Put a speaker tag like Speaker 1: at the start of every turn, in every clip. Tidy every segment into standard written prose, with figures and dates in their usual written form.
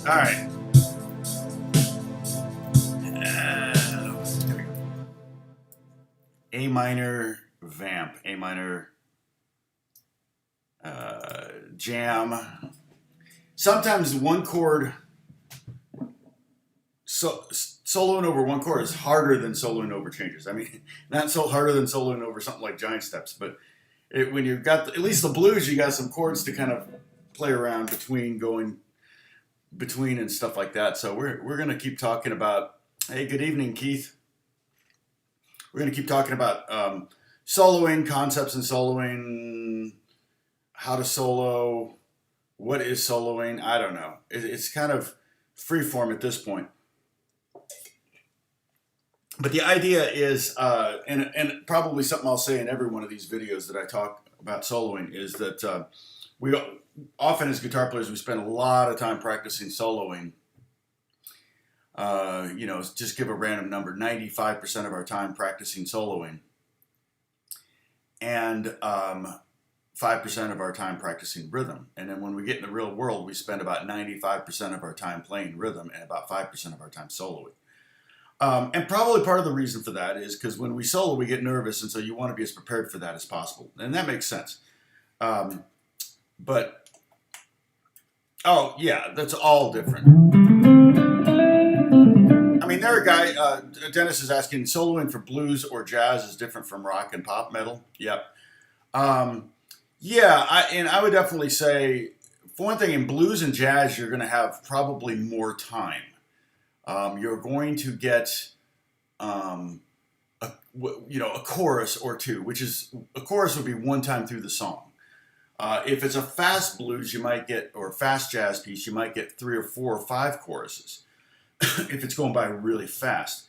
Speaker 1: All right. A minor vamp, A minor jam. Sometimes one chord, soloing over one chord is harder than soloing over changes. I mean, not so harder than soloing over something like giant steps, but when you've got at least the blues, you got some chords to kind of play around between, going between and stuff like that. So we're going to keep talking about. Hey, good evening, Keith. We're going to keep talking about soloing, concepts in soloing, how to solo, what is soloing. I don't know. It's kind of free form at this point. But the idea is, and probably something I'll say in every one of these videos that I talk about soloing, is that we often as guitar players, we spend a lot of time practicing soloing. Just give a random number, 95% of our time practicing soloing, and 5% of our time practicing rhythm. And then when we get in the real world, we spend about 95% of our time playing rhythm and about 5% of our time soloing. And probably part of the reason for that is because when we solo, we get nervous, and so you want to be as prepared for that as possible. And that makes sense. Oh, yeah, that's all different. I mean, there a guy, Dennis is asking, soloing for blues or jazz is different from rock and pop metal? Yep. Yeah, I would definitely say, for one thing, in blues and jazz, you're going to have probably more time. You're going to get, a chorus or two, which is, a chorus would be one time through the song. If it's a fast blues, you might get, or fast jazz piece, you might get 3 or 4 or 5 choruses. If it's going by really fast.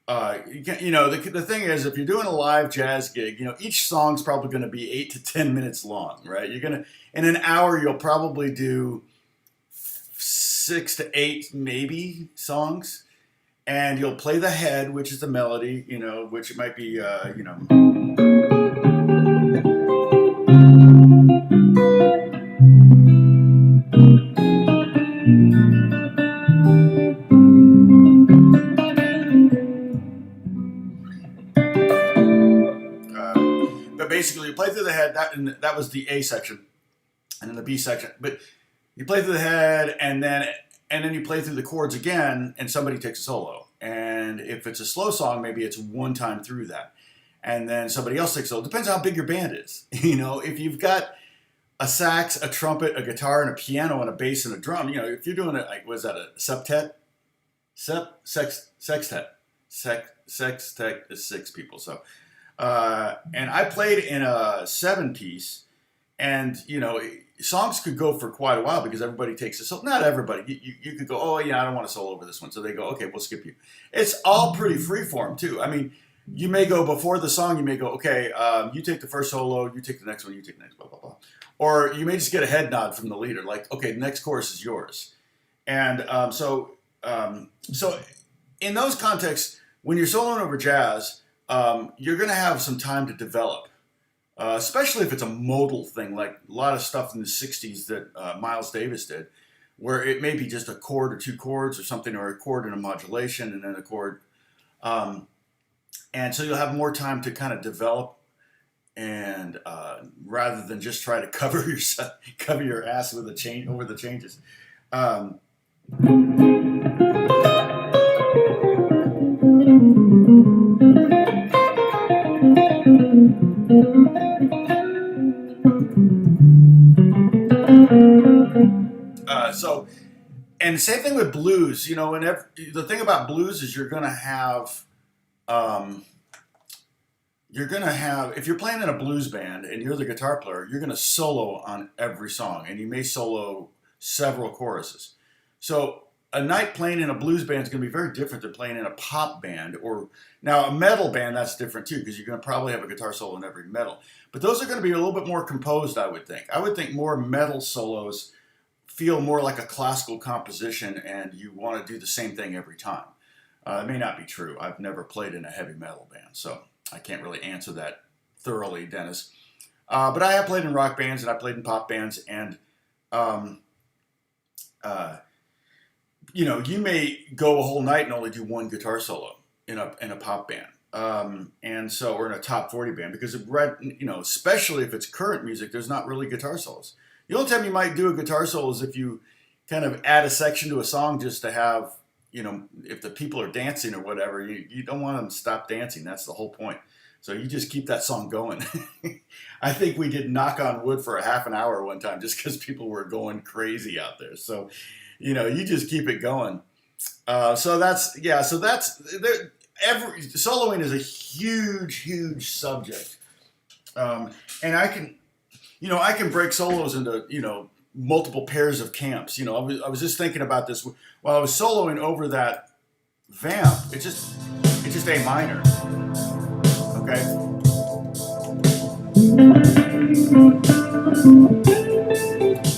Speaker 1: The thing is, if you're doing a live jazz gig, each song's probably going to be 8 to 10 minutes long, right? In an hour, you'll probably do 6 to 8 maybe songs, and you'll play the head, which is the melody, which it might be, but basically you play through the head, that was the A section, and then the B section, but you play through the head, and then you play through the chords again, and somebody takes a solo. And if it's a slow song, maybe it's one time through that, and then somebody else takes a solo. Depends on how big your band is. If you've got a sax, a trumpet, a guitar, and a piano, and a bass, and a drum, if you're doing it, like, was that a septet? Sextet. Sextet is 6 people. So And I played in a 7-piece, and songs could go for quite a while because everybody takes a solo. Not everybody. You could go, oh yeah, I don't want to solo over this one, so they go, okay, we'll skip you. It's all pretty freeform too. I mean, you may go before the song. You may go, okay, you take the first solo, you take the next one, you take the next, blah blah blah. Or you may just get a head nod from the leader, like, okay, the next chorus is yours. And so in those contexts, when you're soloing over jazz, you're going to have some time to develop, especially if it's a modal thing, like a lot of stuff in the 60s that Miles Davis did, where it may be just a chord or two chords or something, or a chord and a modulation and then a chord. And so you'll have more time to kind of develop, and rather than just try to cover your ass with over the changes. So, and same thing with blues. The thing about blues is you're gonna have if you're playing in a blues band and you're the guitar player, you're gonna solo on every song, and you may solo several choruses. So a night playing in a blues band is going to be very different than playing in a pop band, or now a metal band. That's different too, because you're going to probably have a guitar solo in every metal. But those are going to be a little bit more composed, I would think. I would think more metal solos feel more like a classical composition, and you want to do the same thing every time. It may not be true. I've never played in a heavy metal band, so I can't really answer that thoroughly, Dennis. But I have played in rock bands, and I played in pop bands, and you may go a whole night and only do one guitar solo in a pop band, or in a top 40 band, because especially if it's current music, there's not really guitar solos. The only time you might do a guitar solo is if you kind of add a section to a song just to have, if the people are dancing or whatever, you don't want them to stop dancing. That's the whole point. So you just keep that song going. I think we did Knock on Wood for a half an hour one time just because people were going crazy out there. So, you just keep it going. Soloing is a huge subject. And I can break solos into, multiple pairs of camps. I was just thinking about this while I was soloing over that vamp. It's just A minor. Okay.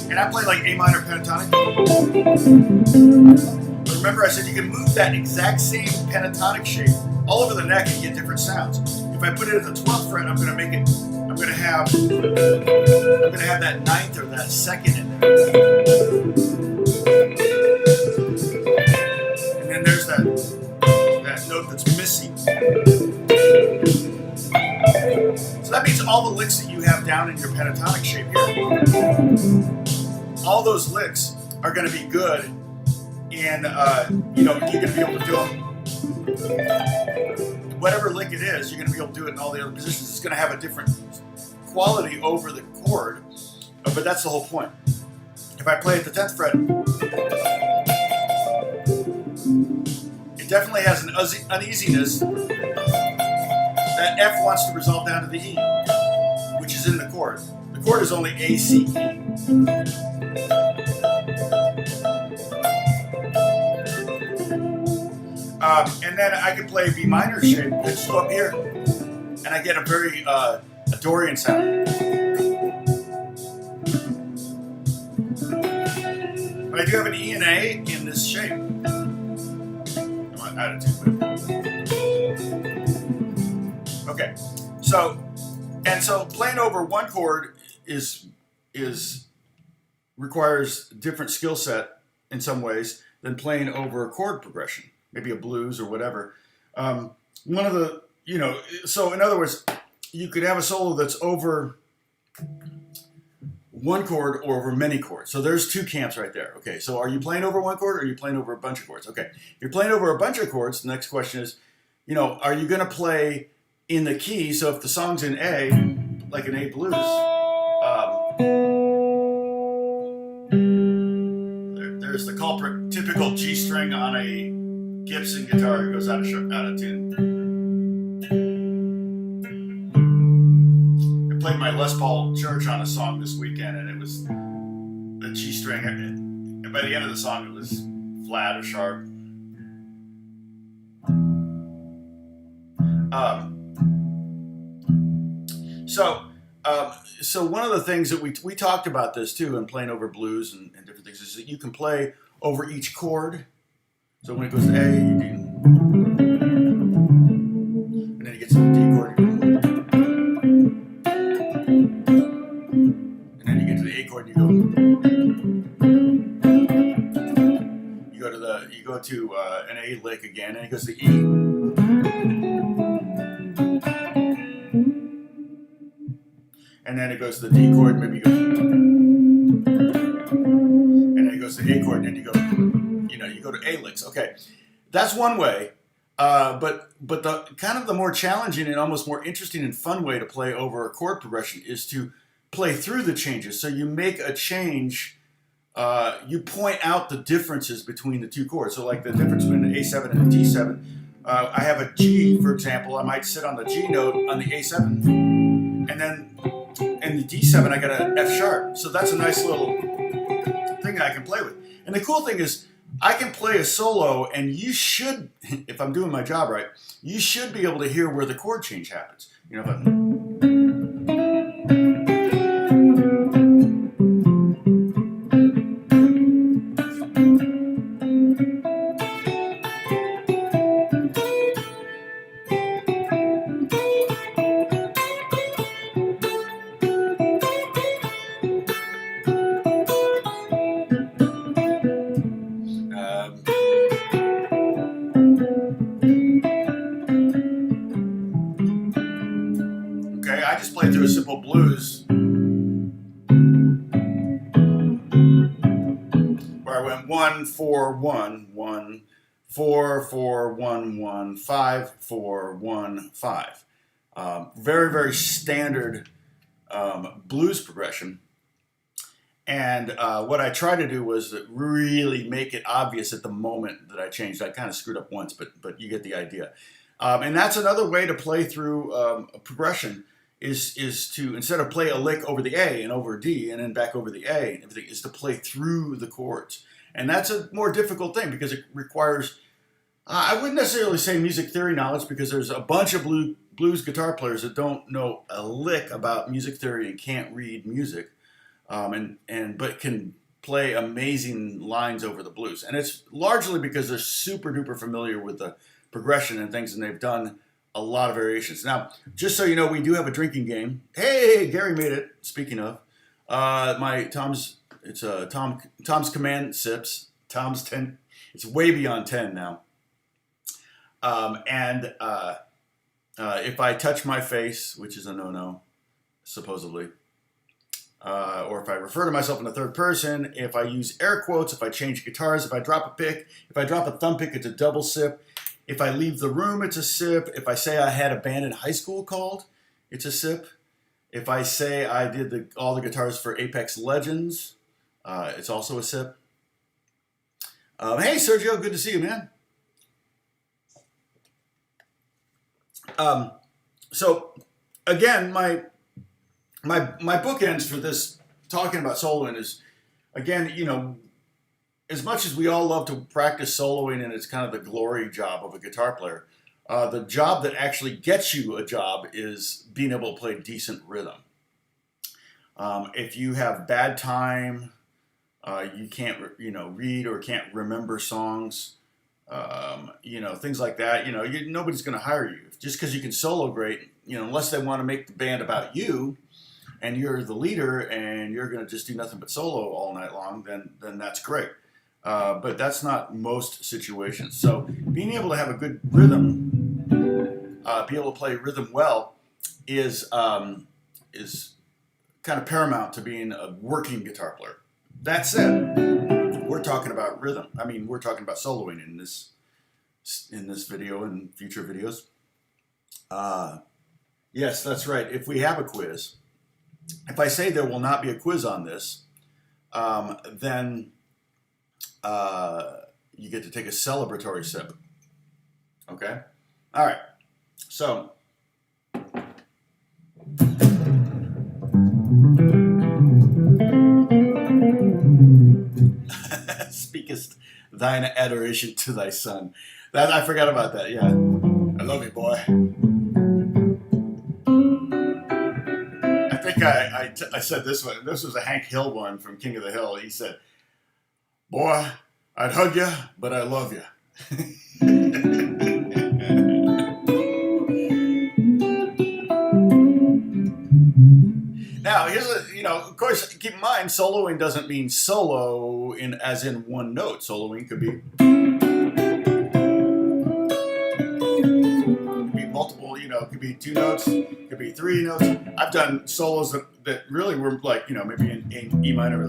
Speaker 1: And I play like A minor pentatonic. But remember, I said you can move that exact same pentatonic shape all over the neck and get different sounds. If I put it at the 12th fret, I'm going to have that ninth or that second in there. And then there's that note that's missing. So that means all the licks that you have down in your pentatonic shape here, all those licks are going to be good, and you're going to be able to do them. Whatever lick it is, you're going to be able to do it in all the other positions. It's going to have a different quality over the chord, but that's the whole point. If I play at the 10th fret, it definitely has an uneasiness that F wants to resolve down to the E, which is in the chord. The chord is only A, C, E. And then I can play B minor shape, just go up here, and I get a very a Dorian sound. But I do have an E and A in this shape. I want attitude. Okay, so playing over one chord requires different skill set in some ways than playing over a chord progression, maybe a blues or whatever. So in other words, you could have a solo that's over one chord or over many chords. So there's two camps right there. Okay, so are you playing over one chord or are you playing over a bunch of chords? Okay, if you're playing over a bunch of chords, the next question is, are you going to play in the key? So if the song's in A, like an A blues, there's the culprit, typical G string on a Gibson guitar that goes out of tune. played my Les Paul Church on a song this weekend, and it was the G string. And by the end of the song, it was flat or sharp. So one of the things that we talked about this too in playing over blues and different things is that you can play over each chord. So when it goes to A, you can, and then it gets to the D chord, and then you get to the A chord, and you go to an A lick again, and it goes to E. And then it goes to the D chord, maybe you go, and then it goes to the A chord, and then you go to A licks. Okay, that's one way. But the kind of the more challenging and almost more interesting and fun way to play over a chord progression is to play through the changes. So you make a change, you point out the differences between the two chords. So like the difference between the A7 and the D7. I have a G, for example. I might sit on the G note on the A7, and then in the D7 I got an F sharp. So that's a nice little thing I can play with. And the cool thing is I can play a solo, and you should, if I'm doing my job right, you should be able to hear where the chord change happens. You know, if okay, I just played through a simple blues where I went 1 4 1 1 4 4 1 1 5 4 1 5. Very, very standard blues progression. And what I tried to do was really make it obvious at the moment that I changed. I kind of screwed up once, but you get the idea. And that's another way to play through a progression is to, instead of play a lick over the A and over D and then back over the A and everything, is to play through the chords. And that's a more difficult thing because it requires, I wouldn't necessarily say music theory knowledge, because there's a bunch of blues guitar players that don't know a lick about music theory and can't read music, but can play amazing lines over the blues. And it's largely because they're super duper familiar with the progression and things, and they've done a lot of variations. Now, just so you know, we do have a drinking game. Hey, Gary made it. Speaking of, Tom's Command Sips. Tom's 10. It's way beyond 10 now. If I touch my face, which is a no-no, supposedly, or if I refer to myself in the third person, if I use air quotes, if I change guitars, if I drop a pick, if I drop a thumb pick, it's a double sip. If I leave the room, it's a sip. If I say I had a band in high school called, it's a sip. If I say I did all the guitars for Apex Legends, it's also a sip. Hey, Sergio, good to see you, man. So, again, my bookends for this talking about soloing is, again, you know, as much as we all love to practice soloing and it's kind of the glory job of a guitar player, the job that actually gets you a job is being able to play decent rhythm. If you have bad time, you can't, read or can't remember songs, things like that, nobody's going to hire you. Just because you can solo great, unless they want to make the band about you and you're the leader and you're going to just do nothing but solo all night long, then that's great. But that's not most situations. So being able to have a good rhythm, be able to play rhythm well, is kind of paramount to being a working guitar player. That said, we're talking about rhythm. I mean, we're talking about soloing in this video and future videos. Yes, that's right. If we have a quiz, if I say there will not be a quiz on this, then you get to take a celebratory sip. Okay? All right. So, thine adoration to thy son. That I forgot about that. Yeah, I love you, boy. I think I said this one. This was a Hank Hill one from King of the Hill. He said, "Boy, I'd hug you, but I love you." Now, here's of course, keep in mind, soloing doesn't mean solo as in one note. Soloing could be multiple, it could be two notes, it could be three notes. I've done solos that really were like, maybe in E minor.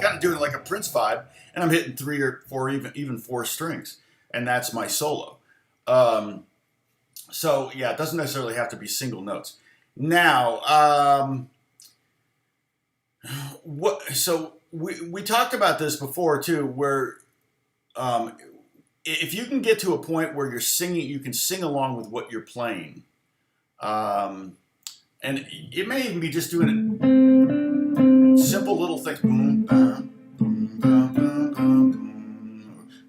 Speaker 1: Kind of doing like a Prince vibe, and I'm hitting 3 or 4, even 4 strings, and that's my solo. So yeah, it doesn't necessarily have to be single notes. Now, so we talked about this before too, where if you can get to a point where you're singing, you can sing along with what you're playing, and it may even be just doing it, simple little things. Boom, bam, boom, bam, bam,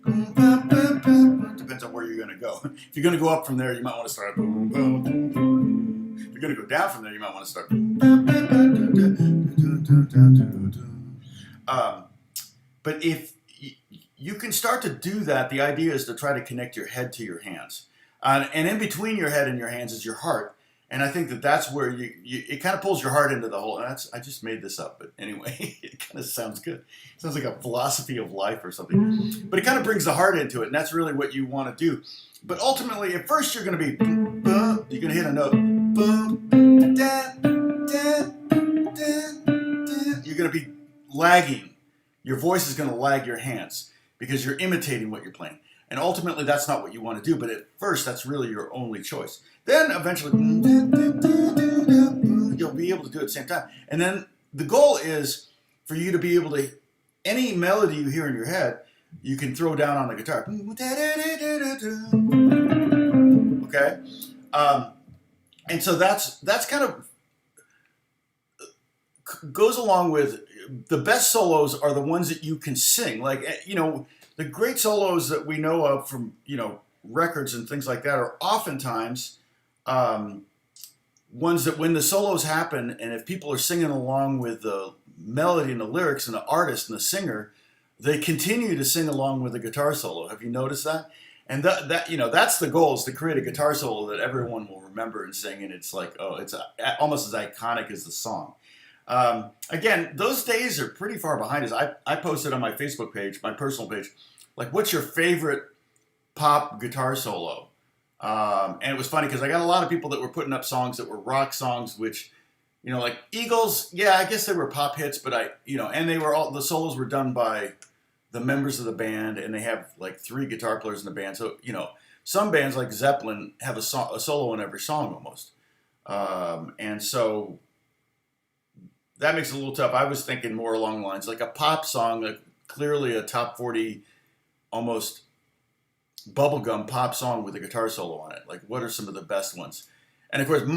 Speaker 1: bam, bam, bam, bam. Depends on where you're going to go. If you're going to go up from there, you might want to start boom, boom, boom, boom. If you're going to go down from there, you might want to start boom, bam, bam, bam, but if you can start to do that, the idea is to try to connect your head to your hands. And in between your head and your hands is your heart. And I think that's where it kind of pulls your heart into the whole. And I just made this up, but anyway, it kind of sounds good. It sounds like a philosophy of life or something. But it kind of brings the heart into it, and that's really what you want to do. But ultimately, at first, you're going to be, you're going to hit a note. You're going to be lagging. Your voice is going to lag your hands because you're imitating what you're playing. And ultimately, that's not what you want to do. But at first, that's really your only choice. Then eventually, you'll be able to do it at the same time. And then the goal is for you to be able to, any melody you hear in your head, you can throw down on the guitar. Okay? And so that's kind of goes along with the best solos are the ones that you can sing. Like, the great solos that we know of from, records and things like that are oftentimes ones that when the solos happen, and if people are singing along with the melody and the lyrics and the artist and the singer, they continue to sing along with the guitar solo. Have you noticed that? And that's the goal, is to create a guitar solo that everyone will remember and sing, and it's like, it's almost as iconic as the song. Again, those days are pretty far behind us. I posted on my Facebook page, my personal page, like, what's your favorite pop guitar solo? And it was funny because I got a lot of people that were putting up songs that were rock songs, which, like Eagles, yeah, I guess they were pop hits, but and they were the solos were done by the members of the band, and they have like 3 guitar players in the band. So, some bands like Zeppelin have a solo in every song almost. And so that makes it a little tough. I was thinking more along the lines like a pop song, like clearly a top 40, almost bubblegum pop song with a guitar solo on it. Like, what are some of the best ones? And of course, the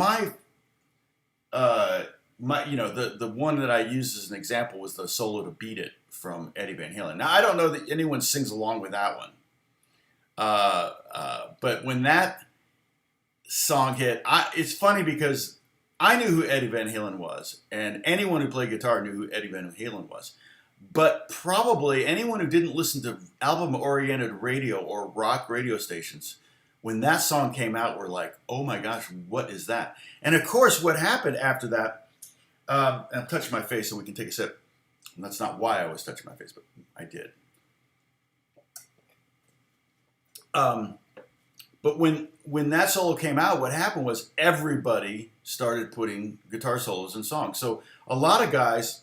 Speaker 1: one that I used as an example was the solo to Beat It from Eddie Van Halen. Now, I don't know that anyone sings along with that one. But when that song hit, it's funny because I knew who Eddie Van Halen was, and anyone who played guitar knew who Eddie Van Halen was. But probably anyone who didn't listen to album-oriented radio or rock radio stations, when that song came out, were like, oh my gosh, what is that? And of course, what happened after that, and I'm touching my face so we can take a sip. And that's not why I was touching my face, but I did. But when that solo came out, what happened was everybody started putting guitar solos in songs. So a lot of guys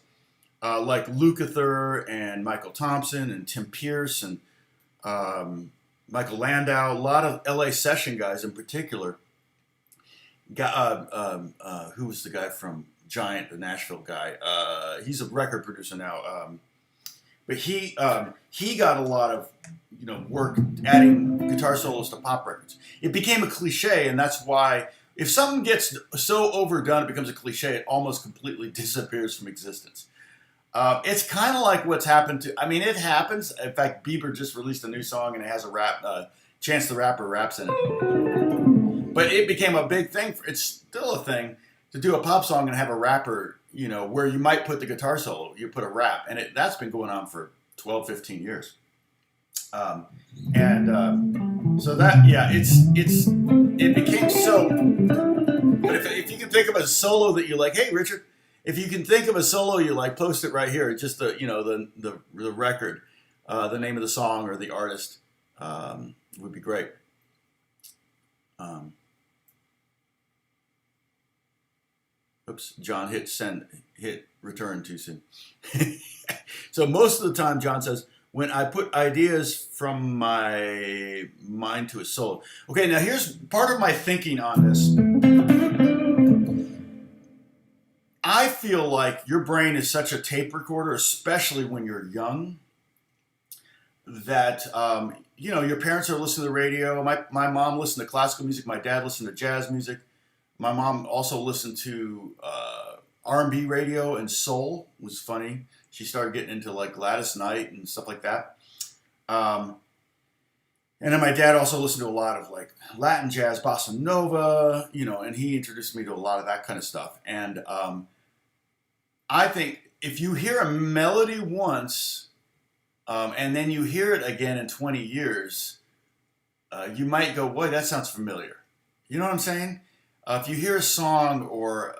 Speaker 1: like Lukather and Michael Thompson and Tim Pierce and Michael Landau, a lot of LA session guys in particular. Who was the guy from Giant, the Nashville guy? He's a record producer now. But he got a lot of work adding guitar solos to pop records. It became a cliche, and that's why if something gets so overdone it becomes a cliche, it almost completely disappears from existence. It's kind of like what's happened to. I mean, it happens. In fact, Bieber just released a new song and it has a rap. Chance the Rapper raps in it. But it became a big thing. It's still a thing to do a pop song and have a rapper. You know, where you might put the guitar solo, you put a rap, and that's been going on for 12, 15 years. So that it became so. But if you can think of a solo that you like, hey Richard, if you can think of a solo you like, post it right here. Just the record, the name of the song or the artist would be great. Oops, John hit return too soon. So most of the time, John says, when I put ideas from my mind to a solo. Okay, now here's part of my thinking on this. I feel like your brain is such a tape recorder, especially when you're young, that your parents are listening to the radio. My mom listened to classical music. My dad listened to jazz music. My mom also listened to R&B radio and soul. It was funny. She started getting into like Gladys Knight and stuff like that. And then my dad also listened to a lot of like Latin jazz, bossa nova, and he introduced me to a lot of that kind of stuff. And I think if you hear a melody once and then you hear it again in 20 years, you might go, boy, that sounds familiar. You know what I'm saying? If you hear a song or,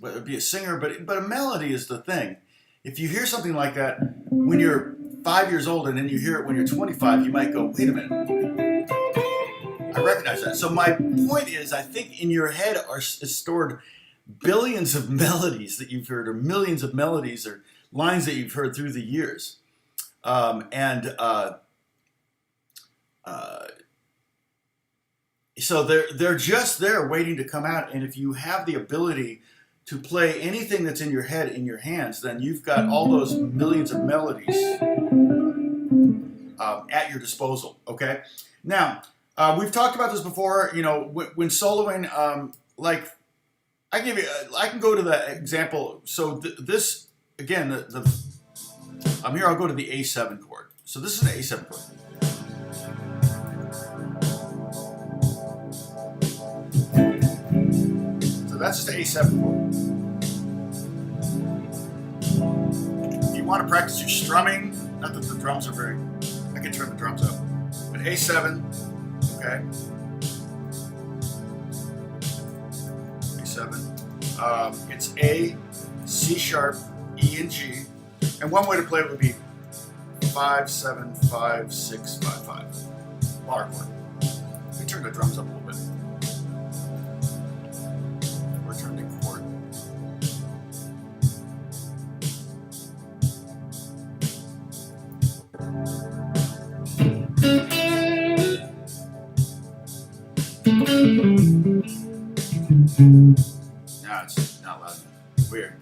Speaker 1: whether it be a singer, but a melody is the thing. If you hear something like that when you're 5 years old and then you hear it when you're 25, you might go, wait a minute. I recognize that. So my point is, I think in your head is stored billions of melodies that you've heard or millions of melodies or lines that you've heard through the years. So they're just there waiting to come out. And if you have the ability to play anything that's in your head in your hands, then you've got all those millions of melodies at your disposal. Okay. Now we've talked about this before. When soloing, I can go to the example. So this again, here I'll go to the A7 chord. So this is an A7 chord. That's just the A7 chord. If you want to practice your strumming, not that the drums are very, I can turn the drums up, but A7, okay? A7. It's A, C sharp, E, and G. And one way to play it would be 5, 7, 5, 6, 5, 5. Bar chord. Let me turn the drums up a little bit. No, it's not loud enough. Weird.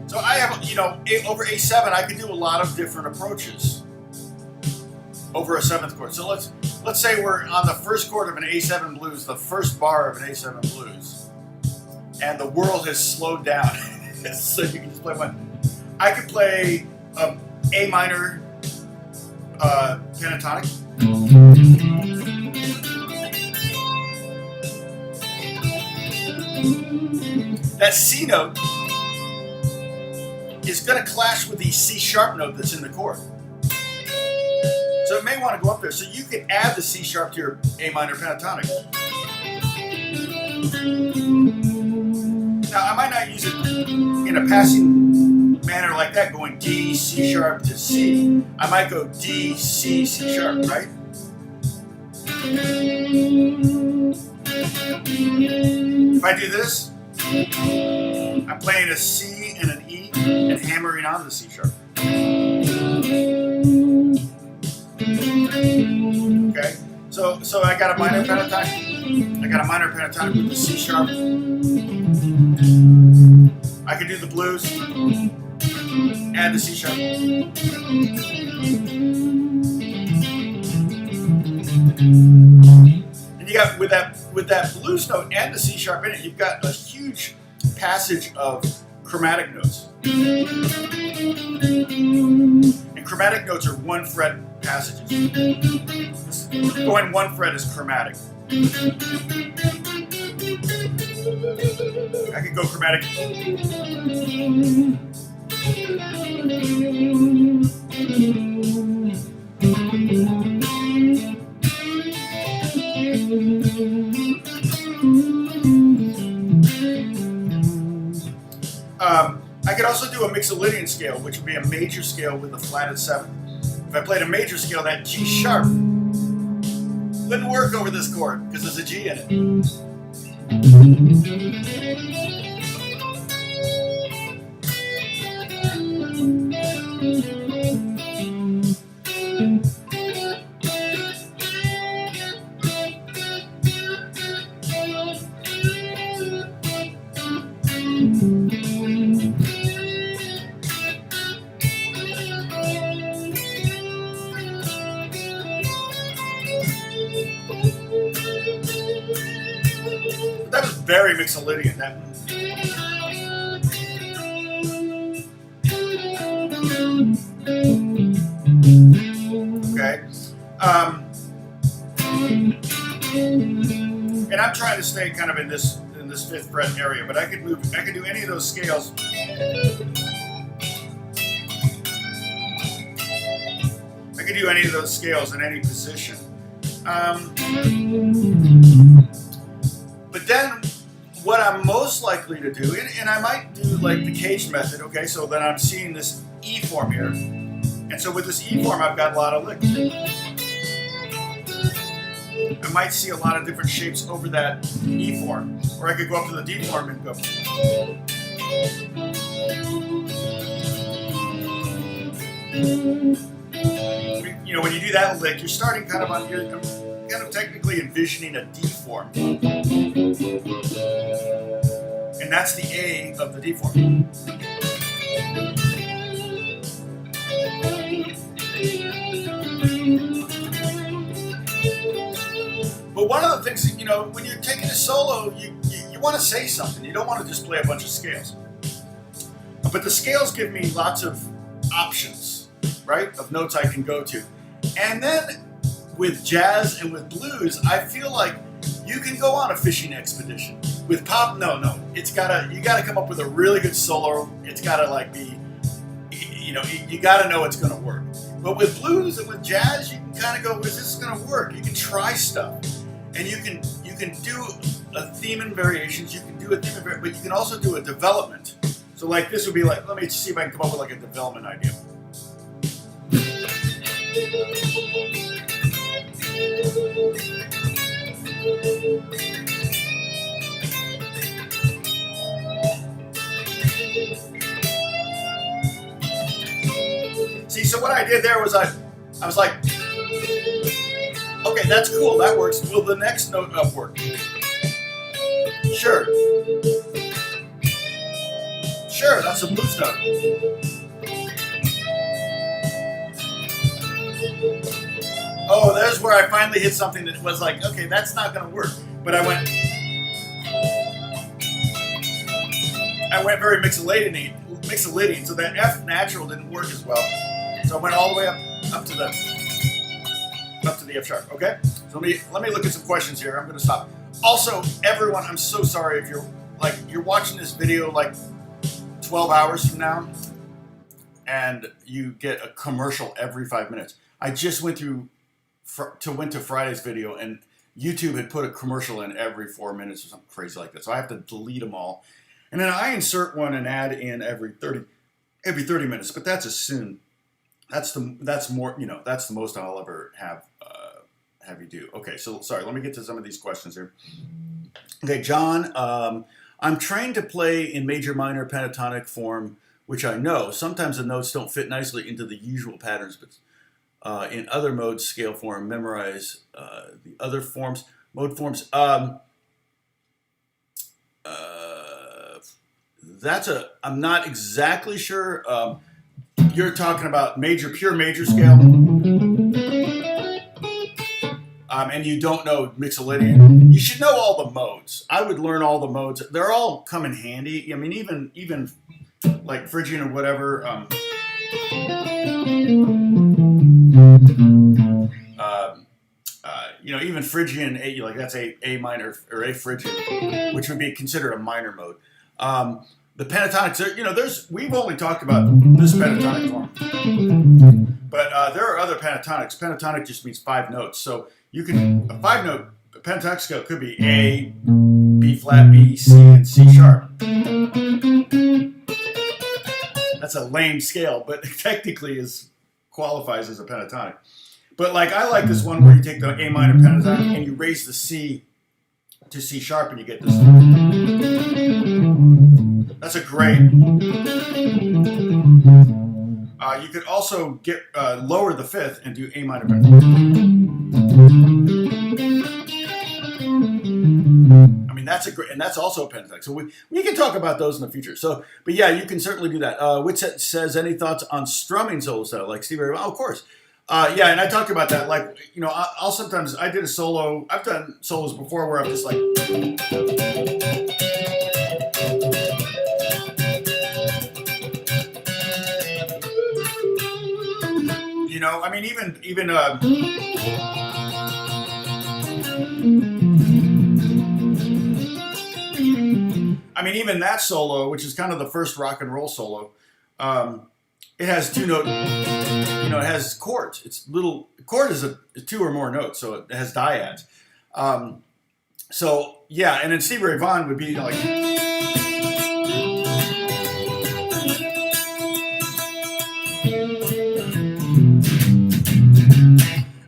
Speaker 1: So I have, over A7, I can do a lot of different approaches over a seventh chord. So let's say we're on the first chord of an A7 blues, the first bar of an A7 blues, and the world has slowed down. So you can just play one. I could play A minor pentatonic. That C note is going to clash with the C sharp note that's in the chord. So it may want to go up there. So you can add the C sharp to your A minor pentatonic. Now, I might not use it in a passing manner like that, going D, C sharp to C. I might go D, C, C sharp, right? If I do this, I'm playing a C and an E and hammering on the C sharp. Okay, so I got a minor pentatonic. I got a minor pentatonic with the C sharp. I can do the blues. add the C sharp. And you got with that blues note and the C sharp in it, you've got a huge passage of chromatic notes. And chromatic notes are 1 fret passages. Going 1 fret is chromatic. I could go chromatic. I could also do a Mixolydian scale, which would be a major scale with a flatted 7th. If I played a major scale, that G sharp wouldn't work over this chord because there's a G in it. That was very Mixolydian. That. Okay. And I'm trying to stay kind of in this 5th fret area, but I could do any of those scales. I could do any of those scales in any position. But then what I'm most likely to do, and I might do like the Cage method, okay, so then I'm seeing this E form here. And so with this E form, I've got a lot of licks. I might see a lot of different shapes over that E form. Or I could go up to the D form and go. You know, when you do that lick, you're starting kind of on, you're kind of technically envisioning a D form. And that's the A of the D form. But one of the things, you know, when you're taking a solo, you want to say something. You don't want to just play a bunch of scales. But the scales give me lots of options, right, of notes I can go to. And then with jazz and with blues, I feel like you can go on a fishing expedition. With pop, no. You gotta come up with a really good solo. It's gotta like be, you know, you gotta know it's gonna work. But with blues and with jazz, you can kind of go, is this gonna work? You can try stuff. And you can do a theme and variations, you can do a theme and but you can also do a development. So like this would be like, let me see if I can come up with like a development idea. See, so what I did there was I was like, okay, that's cool, that works. Will the next note up work? Sure. Sure, that's a blues note. Oh, there's where I finally hit something that was like, okay, that's not gonna work. But I went very Mixolydian, so that F natural didn't work as well. So I went all the way up to the F sharp. Okay. So let me look at some questions here. I'm gonna stop. Also, everyone, I'm so sorry if you're watching this video like 12 hours from now, and you get a commercial every 5 minutes. I just went to Friday's video, and YouTube had put a commercial in every 4 minutes or something crazy like that. So I have to delete them all. And then I insert one and add in every 30 minutes, but that's as soon. That's more, you know, that's the most I'll ever have you do. Okay, so sorry, let me get to some of these questions here. Okay, John, I'm trained to play in major minor pentatonic form, which I know. Sometimes the notes don't fit nicely into the usual patterns, but in other modes, scale form, memorize the other forms, mode forms. I'm not exactly sure. you're talking about pure major scale, and you don't know Mixolydian, you should know all the modes. I would learn all the modes. They're all come in handy. I mean, even like Phrygian or whatever. Even Phrygian, like that's A minor or A Phrygian, which would be considered a minor mode. The pentatonics, we've only talked about this pentatonic form, but there are other pentatonics. Pentatonic just means 5 notes, so a 5-note pentatonic scale could be A, B flat, B, C, and C sharp. That's a lame scale, but technically qualifies as a pentatonic. But I like this one where you take the A minor pentatonic and you raise the C to C sharp and you get this. That's a great. You could also get lower the 5th and do A minor pentatonic. I mean, that's a great, and that's also a pentatonic. So we can talk about those in the future. So, but yeah, you can certainly do that. Witset says, any thoughts on strumming solos like Stevie Ray Vaughan? Oh, of course. Yeah, and I talked about that. I'll sometimes, I did a solo. I've done solos before where I'm just like. I mean, even that solo, which is kind of the first rock and roll solo, it has 2-note. It has chords. Chord is a 2 or more notes, so it has dyads. So yeah, and then Stevie Ray Vaughan would be like.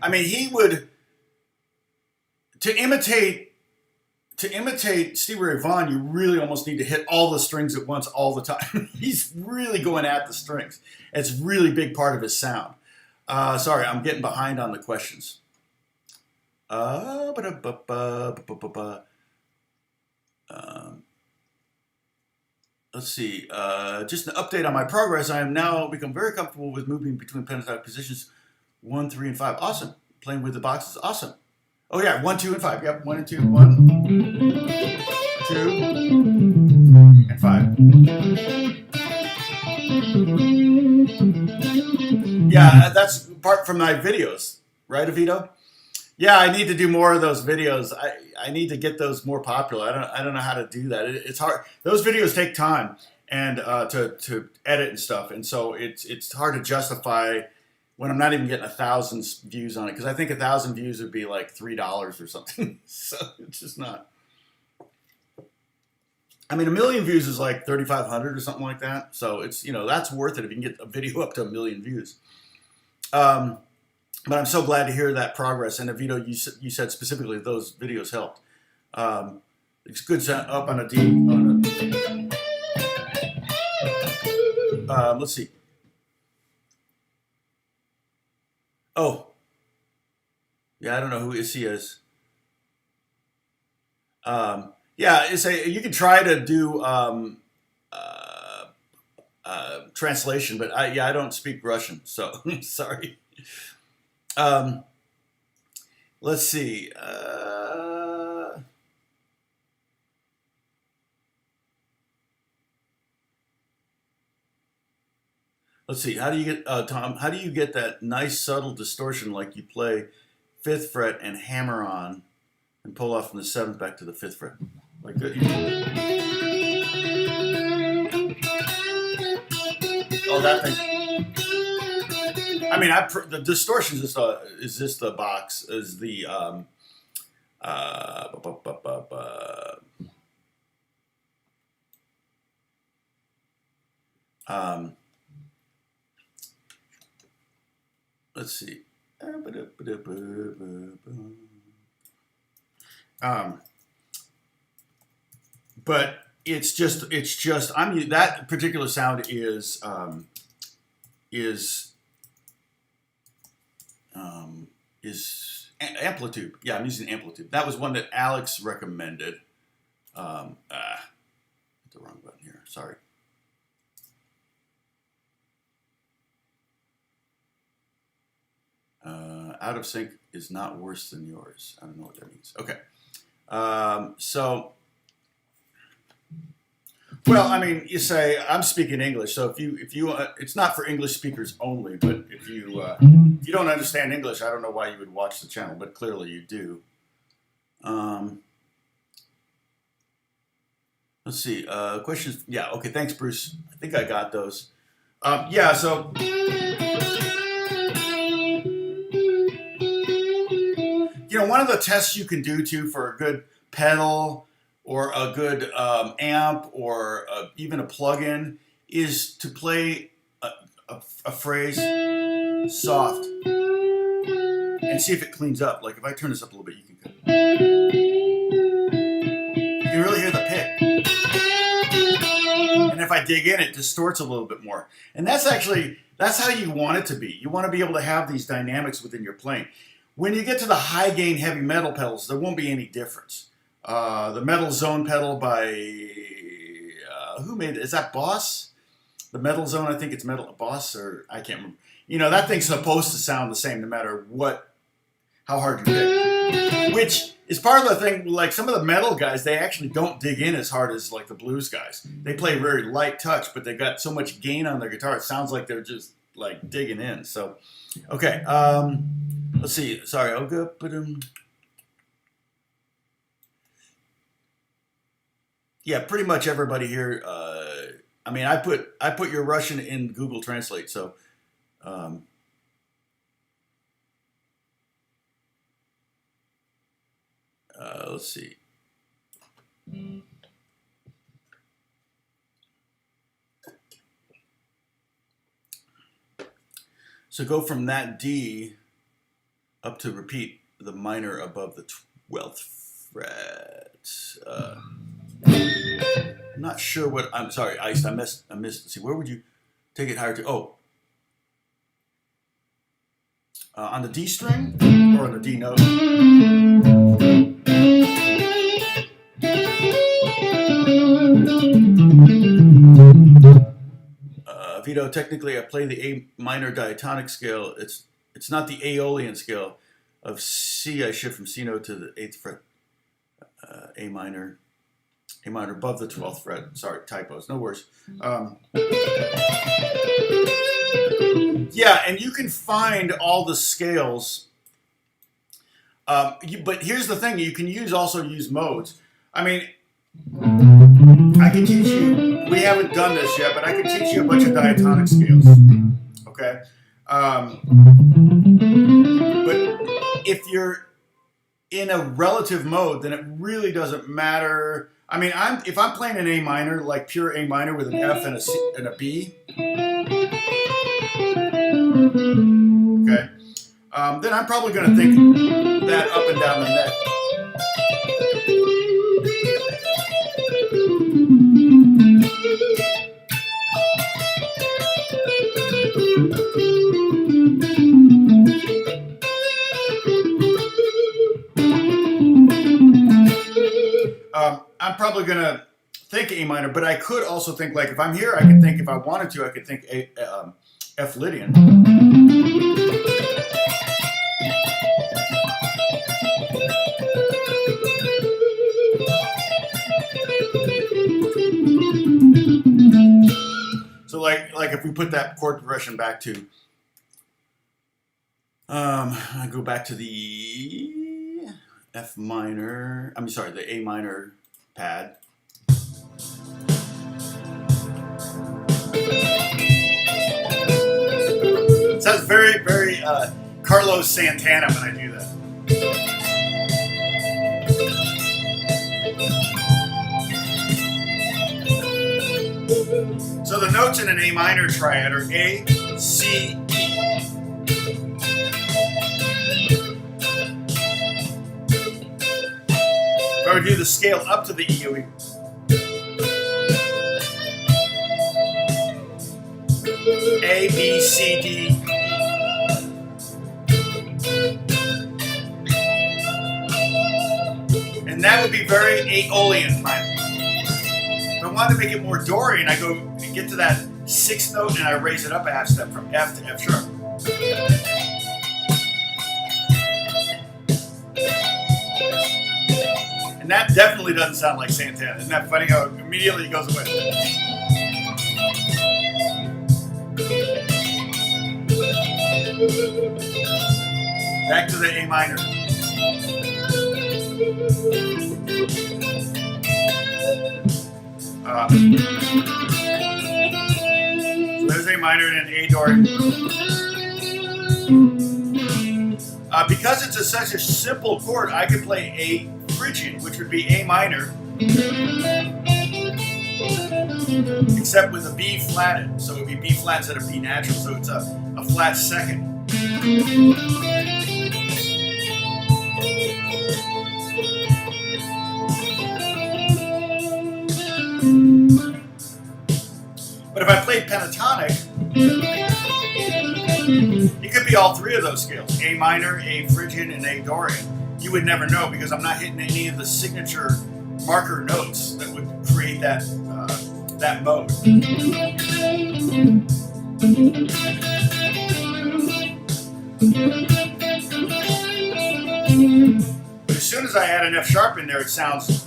Speaker 1: I mean, he would to imitate Stevie Ray Vaughan, you really almost need to hit all the strings at once all the time. He's really going at the strings. It's a really big part of his sound. Sorry, I'm getting behind on the questions. Let's see. Just an update on my progress. I have now become very comfortable with moving between pentatonic positions 1, 3, and 5. Awesome. Playing with the boxes. Awesome. Oh yeah, 1, 2, and 5. Yep, 1 and 2. 1, 2, and 5. Yeah, that's apart from my videos, right, Avito? Yeah, I need to do more of those videos. I need to get those more popular. I don't know how to do that. It's hard. Those videos take time and to edit and stuff, and so it's hard to justify when I'm not even getting 1,000 views on it, because I think 1,000 views would be like $3 or something. So it's just not. I mean, 1 million views is like 3,500 or something like that. So it's that's worth it if you can get a video up to 1 million views. But I'm so glad to hear that progress. And Avito, you said specifically those videos helped. It's good sound up on a D. Let's see. Oh, yeah, I don't know who Issy is. Yeah, you can try to do translation, but I don't speak Russian, so sorry. Let's see. Let's see. How do you get Tom? How do you get that nice subtle distortion like you play 5th fret and hammer on and pull off from the 7th back to the 5th fret? Like that. Oh, that thing. I mean, the distortion is just the box is the let's see. But it's just that particular sound is amplitude. Yeah, I'm using amplitude. That was one that Alex recommended. Hit the wrong button here. Sorry. Out of sync is not worse than yours. I don't know what that means. Okay. So, well, I mean, you say I'm speaking English, so if you it's not for English speakers only, but if you don't understand English, I don't know why you would watch the channel, but clearly you do. Let's see. Questions? Yeah. Okay. Thanks, Bruce. I think I got those. Yeah. So. You know, one of the tests you can do too for a good pedal or a good amp or even a plug-in is to play a phrase soft and see if it cleans up. Like if I turn this up a little bit, you can really hear the pick. And if I dig in, it distorts a little bit more. And that's how you want it to be. You want to be able to have these dynamics within your playing. When you get to the high gain heavy metal pedals, there won't be any difference. The Metal Zone pedal by, who made it? Is that Boss? The Metal Zone, I think it's Boss, or I can't remember. You know, that thing's supposed to sound the same no matter how hard you pick. Which is part of the thing, like some of the metal guys, they actually don't dig in as hard as like the blues guys. They play very light touch, but they got so much gain on their guitar, it sounds like they're just like digging in. So, okay. Let's see. Sorry, I'll go put them. Yeah, pretty much everybody here. I mean, I put your Russian in Google Translate, so. Let's see. So go from that D up to repeat the minor above the 12th fret. I'm not sure what, I'm sorry, Iced, I missed, let's see, where would you take it higher to? Oh. On the D string or on the D note? Vito, technically I play the A minor diatonic scale. It's not the Aeolian scale of C. I shift from C note to the 8th fret. A minor above the 12th fret. Sorry, typos, no worries. Yeah, and you can find all the scales. But here's the thing, you can also use modes. I mean, I can teach you, we haven't done this yet, but I can teach you a bunch of diatonic scales, okay? But if you're in a relative mode, then it really doesn't matter. I mean, if I'm playing an A minor, like pure A minor with an F and a C and a B, okay, then I'm probably going to think that up and down the neck. I'm probably going to think A minor, but I could also think, like, if I'm here, I could think, if I wanted to, I could think F Lydian. So like if we put that chord progression back to, I go back to the F minor, the A minor pad. It sounds very, very Carlos Santana when I do that. So the notes in an A minor triad are A, C, E. If I would do the scale up to the E, it would A, B, C, D, E. And that would be very Aeolian. If I wanted to make it more Dorian, I go and get to that 6th note and I raise it up a half step from F to F sharp. And that definitely doesn't sound like Santana. Isn't that funny how immediately it goes away? Back to the A minor. So there's A minor and an A Dorian. Because it's such a simple chord, I could play A Phrygian, which would be A minor, except with a B flatted. So it would be B flat instead of B natural. So it's a flat second. But if I played pentatonic, it could be all three of those scales: A minor, A Phrygian, and A Dorian. You would never know because I'm not hitting any of the signature marker notes that would create that mode. But as soon as I add an F sharp in there, it sounds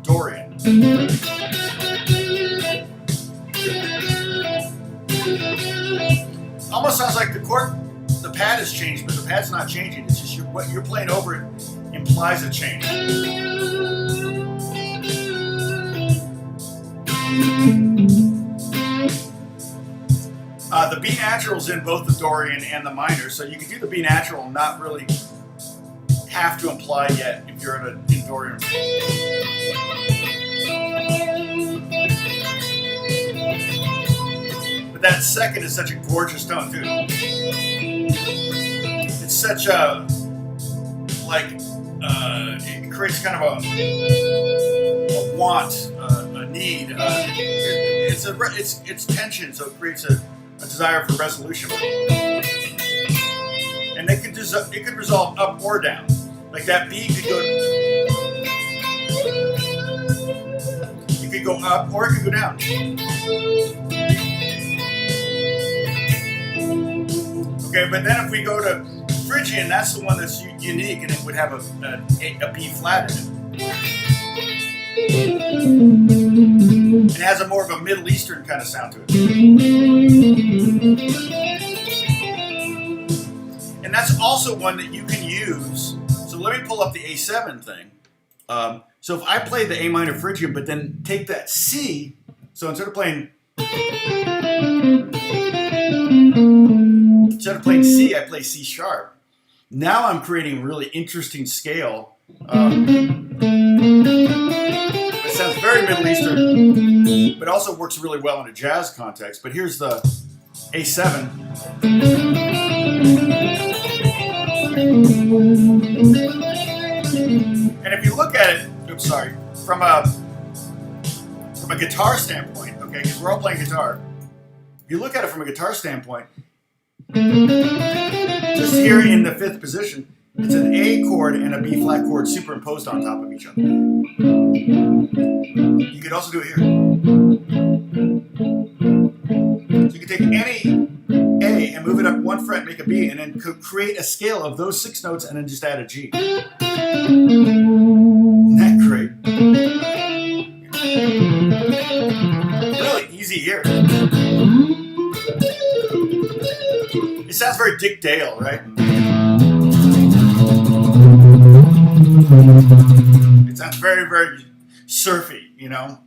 Speaker 1: Dorian. Almost sounds like the pad has changed, but the pad's not changing. It's just what you're playing over it implies a change. The B natural's in both the Dorian and the minor, so you can do the B natural and not really have to imply yet if you're in Dorian. But that second is such a gorgeous tone too. It's such a it creates kind of a want, a need. It's tension, so it creates a desire for resolution. And it could resolve up or down. Like that B could go. It could go up or it could go down. Okay, but then if we go to Phrygian, that's the one that's unique, and it would have a B flat in it. It has a more of a Middle Eastern kind of sound to it. And that's also one that you can use. So let me pull up the A7 thing. So if I play the A minor Phrygian, but then take that C, so instead of playing C, I play C sharp. Now I'm creating a really interesting scale. It sounds very Middle Eastern, but also works really well in a jazz context. But here's the A7. And if you look at it, from a guitar standpoint, okay, because we're all playing guitar. If you look at it from a guitar standpoint, just here in the fifth position, it's an A chord and a B flat chord superimposed on top of each other. You could also do it here. So you could take any A and move it up one fret, make a B, and then create a scale of those 6 notes and then just add a G. Isn't that great? Really easy here. It sounds very Dick Dale, right? It sounds very, very surfy, you know?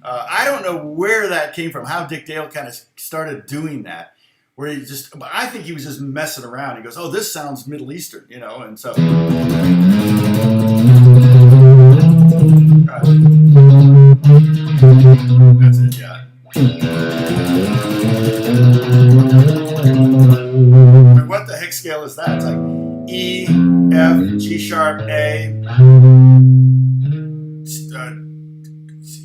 Speaker 1: I don't know where that came from, how Dick Dale kind of started doing that, where but I think he was just messing around. He goes, oh, this sounds Middle Eastern, you know? And so... That's it, yeah. What the heck scale is that? It's like E, F, G sharp, A.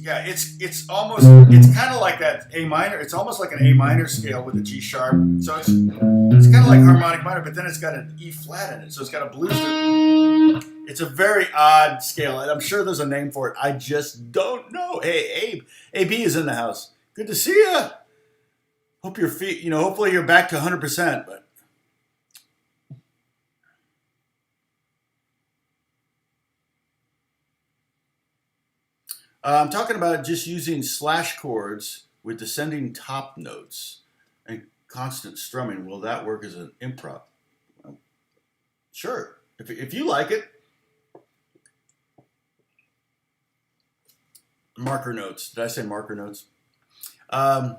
Speaker 1: Yeah, it's kind of like that A minor. It's almost like an A minor scale with a G sharp. So it's kind of like harmonic minor, but then it's got an E flat in it. So it's got a blues. It's a very odd scale, and I'm sure there's a name for it. I just don't know. Hey, Abe. AB is in the house. Good to see you. Hope your feet, hopefully you're back to 100%, but. I'm talking about just using slash chords with descending top notes and constant strumming. Will that work as an improv? Well, sure, if you like it. Marker notes. Did I say marker notes? Oh,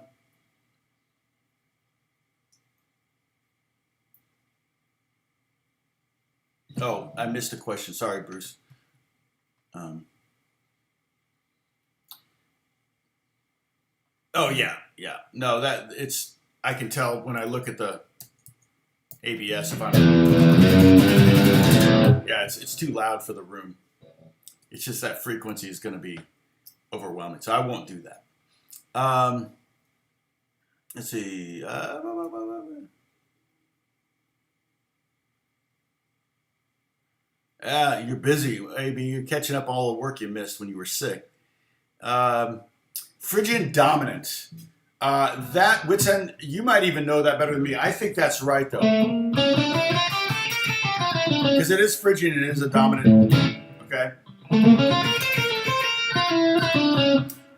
Speaker 1: I missed a question. Sorry, Bruce. Oh yeah. No, I can tell when I look at the ABS if I'm. Yeah, it's too loud for the room. It's just that frequency is going to be overwhelming, so I won't do that. Let's see. You're busy. Maybe you're catching up all the work you missed when you were sick. Phrygian dominant. That Whitson, you might even know that better than me. I think that's right though, because it is Phrygian and it is a dominant. Okay.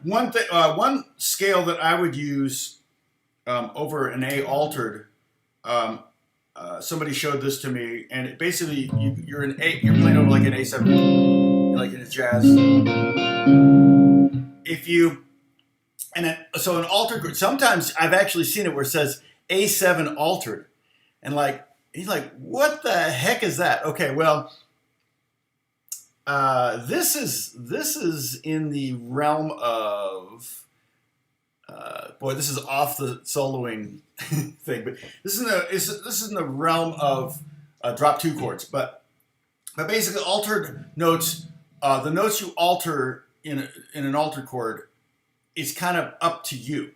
Speaker 1: One scale that I would use over an A altered. Somebody showed this to me, and it basically you're playing over like an A7, like in a jazz. So an altered. Sometimes I've actually seen it where it says A7 altered, and like he's like, what the heck is that? Okay, well, this is in the realm of. Boy, this is off the soloing thing, but this is in the realm of drop two chords. But basically, altered notes, the notes you alter in an altered chord, is kind of up to you.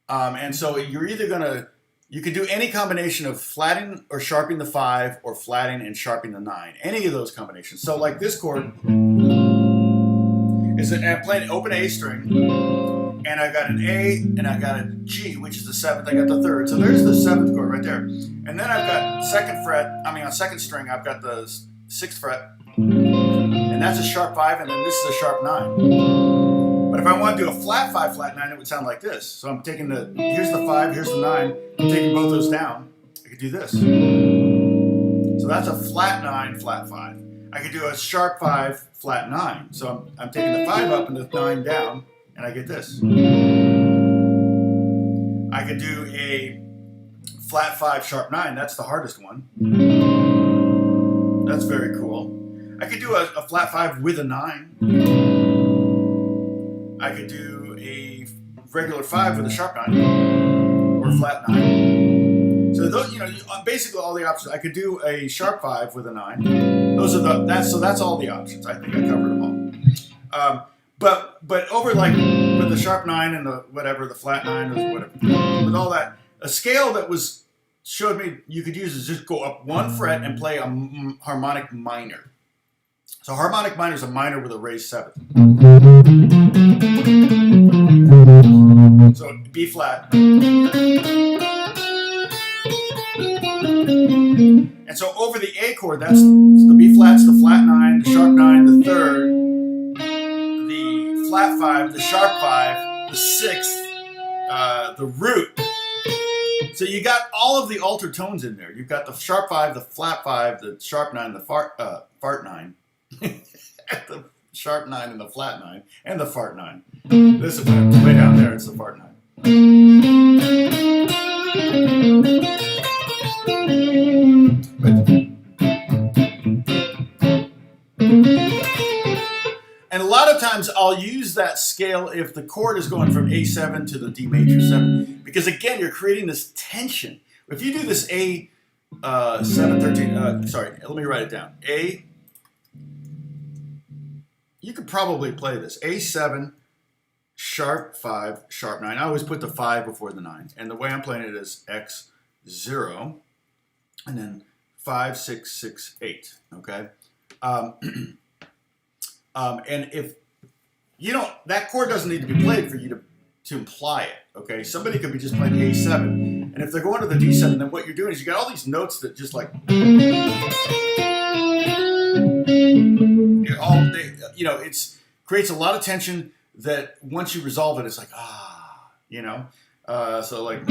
Speaker 1: And so you're either you can do any combination of flatting or sharping the 5, or flatting and sharping the 9. Any of those combinations. So like this chord is playing an open A string. And I got an A, and I got a G, which is the 7th. I got the 3rd. So there's the 7th chord right there. And then I've got on 2nd string, I've got the 6th fret. And that's a sharp 5, and then this is a sharp 9. But if I want to do a flat 5, flat 9, it would sound like this. So I'm taking here's the 5, here's the 9. I'm taking both those down. I could do this. So that's a flat 9, flat 5. I could do a sharp 5, flat 9. So I'm taking the 5 up and the 9 down. And I get this. I could do a flat 5, sharp 9. That's the hardest one. That's very cool. I could do a flat 5 with a 9. I could do a regular 5 with a sharp 9, or flat 9. So those, basically all the options. I could do a sharp 5 with a 9. That's all the options. I think I covered them all. But over like with the sharp 9 and the whatever, the flat 9 or whatever, with all that, a scale that showed me you could use is just go up 1 fret and play a harmonic minor. So harmonic minor is a minor with a raised 7th. So B flat. And so over the A chord, that's the B flat's the flat 9, the sharp 9, the 3rd. Flat 5, the sharp 5, the 6th, the root. So you got all of the altered tones in there. You've got the sharp 5, the flat 5, the sharp 9, the fart 9, the sharp 9 and the flat 9, and the fart 9. This is way down there. It's the fart 9. And a lot of times I'll use that scale if the chord is going from A7 to the D major 7. Because again, you're creating this tension. If you do this A 7, 13, let me write it down. You could probably play this. A7, sharp 5, sharp 9. I always put the 5 before the 9. And the way I'm playing it is X0, and then 5, 6, 6, 8. Okay? And if that chord doesn't need to be played for you to imply it. Okay, somebody could be just playing the A7, and if they're going to the D7, then what you're doing is you got all these notes that just like it's creates a lot of tension that once you resolve it, it's like, you know? So like...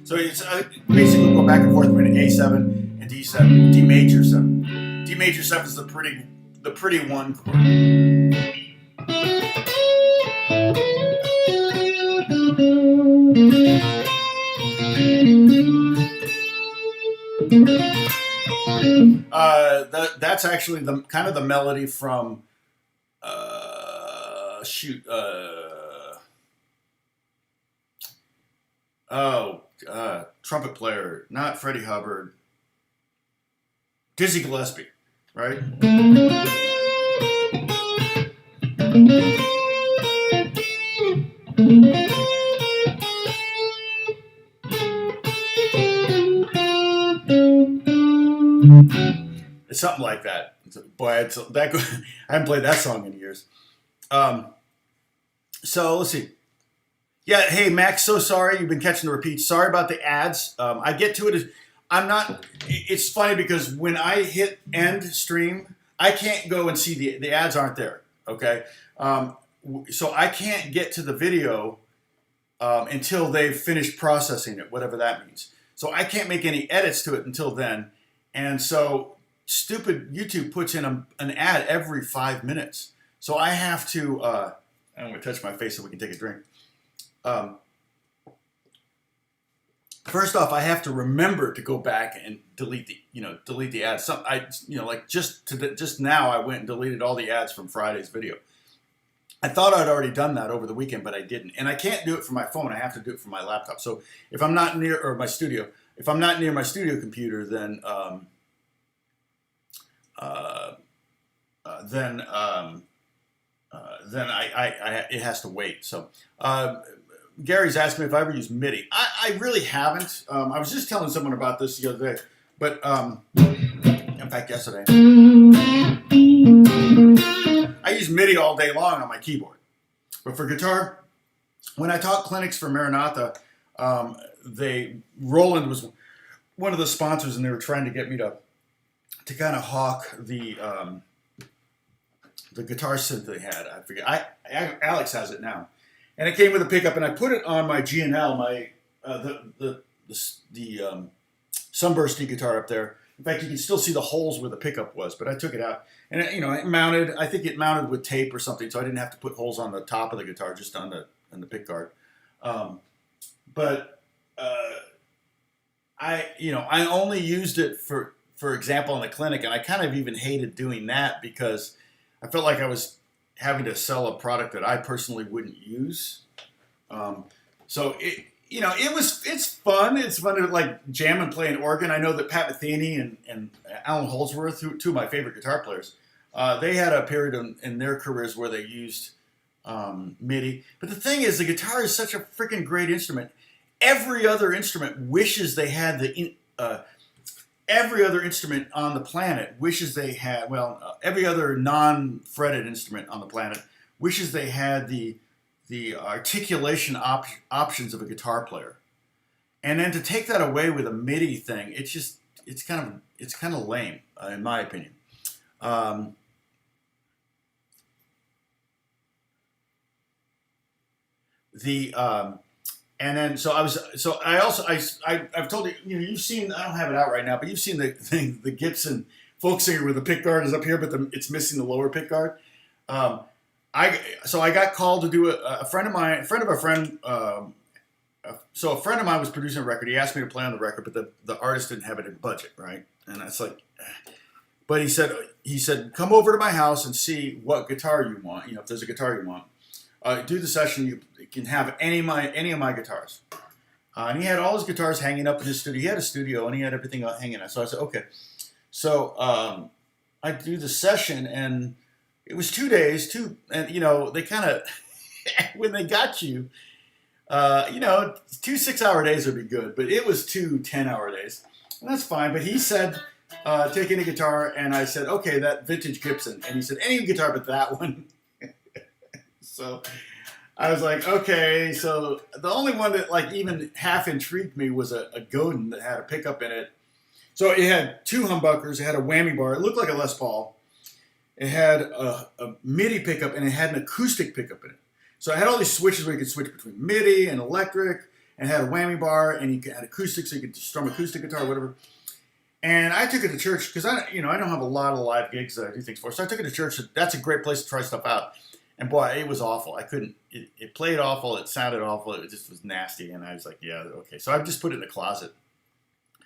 Speaker 1: So it's basically go back and forth between A7 and D7, D major 7. D major 7 is the pretty one chord. That's actually the kind of the melody from trumpet player, not Freddie Hubbard, Dizzy Gillespie, right? It's something like that. Boy, I haven't played that song in years. So let's see. Yeah, hey Max, so sorry you've been catching the repeats. Sorry about the ads. I get to it. It's funny because when I hit end stream, I can't go and see the ads aren't there. Okay, so I can't get to the video until they've finished processing it, whatever that means. So I can't make any edits to it until then, and so stupid YouTube puts in an ad every 5 minutes. So I have to. I'm going to touch my face so we can take a drink. First off, I have to remember to go back and delete the ads. Just now I went and deleted all the ads from Friday's video. I thought I'd already done that over the weekend, but I didn't. And I can't do it from my phone. I have to do it from my laptop. So if I'm not near my studio computer, then it has to wait. So Gary's asking me if I ever use MIDI. I really haven't. I was just telling someone about this the other day, but in fact yesterday. I use MIDI all day long on my keyboard. But for guitar, when I taught clinics for Maranatha, Roland was one of the sponsors, and they were trying to get me to kind of hawk the guitar synth they had. I forget. Alex has it now, and it came with a pickup, and I put it on my G&L, the sunbursty guitar up there. In fact, you can still see the holes where the pickup was, but I took it out, and it mounted. I think it mounted with tape or something, so I didn't have to put holes on the top of the guitar, just on the pick guard. I only used it for example in the clinic, and I kind of even hated doing that because I felt like I was having to sell a product that I personally wouldn't use. So it's fun. It's fun to like jam and play an organ. I know that Pat Metheny and Alan Holdsworth, two of my favorite guitar players, they had a period in their careers where they used MIDI. But the thing is, the guitar is such a freaking great instrument. Every other instrument wishes they had every other instrument on the planet wishes they had, every other non-fretted instrument on the planet wishes they had the articulation options of a guitar player. And then to take that away with a MIDI thing, it's kind of lame, in my opinion. And then I've told you, you've seen, I don't have it out right now, but you've seen the Gibson folk singer where the pick guard is up here, but it's missing the lower pick guard. I got called to do a friend of mine was producing a record. He asked me to play on the record, but the artist didn't have it in budget, right? And it's like, but he said, come over to my house and see what guitar you want. If there's a guitar you want. Do the session. You can have any of my guitars. And he had all his guitars hanging up in his studio. He had a studio and he had everything hanging up. So I said, okay. So I do the session, and it was 2 days. And they kind of when they got you, 2 6-hour days would be good, but it was 2 10-hour days, and that's fine. But he said, take any guitar, and I said, okay, that vintage Gibson, and he said any guitar but that one. So I was like, okay. So the only one that like even half intrigued me was a Godin that had a pickup in it. So it had two humbuckers. It had a whammy bar. It looked like a Les Paul. It had a MIDI pickup, and it had an acoustic pickup in it. So it had all these switches where you could switch between MIDI and electric, and it had a whammy bar, and you had acoustic, so you could strum acoustic guitar, or whatever. And I took it to church because I don't have a lot of live gigs that I do things for. So I took it to church. That's a great place to try stuff out. And boy, it was awful. I couldn't. It played awful. It sounded awful. It just was nasty. And I was like, yeah, okay. So I just put it in the closet.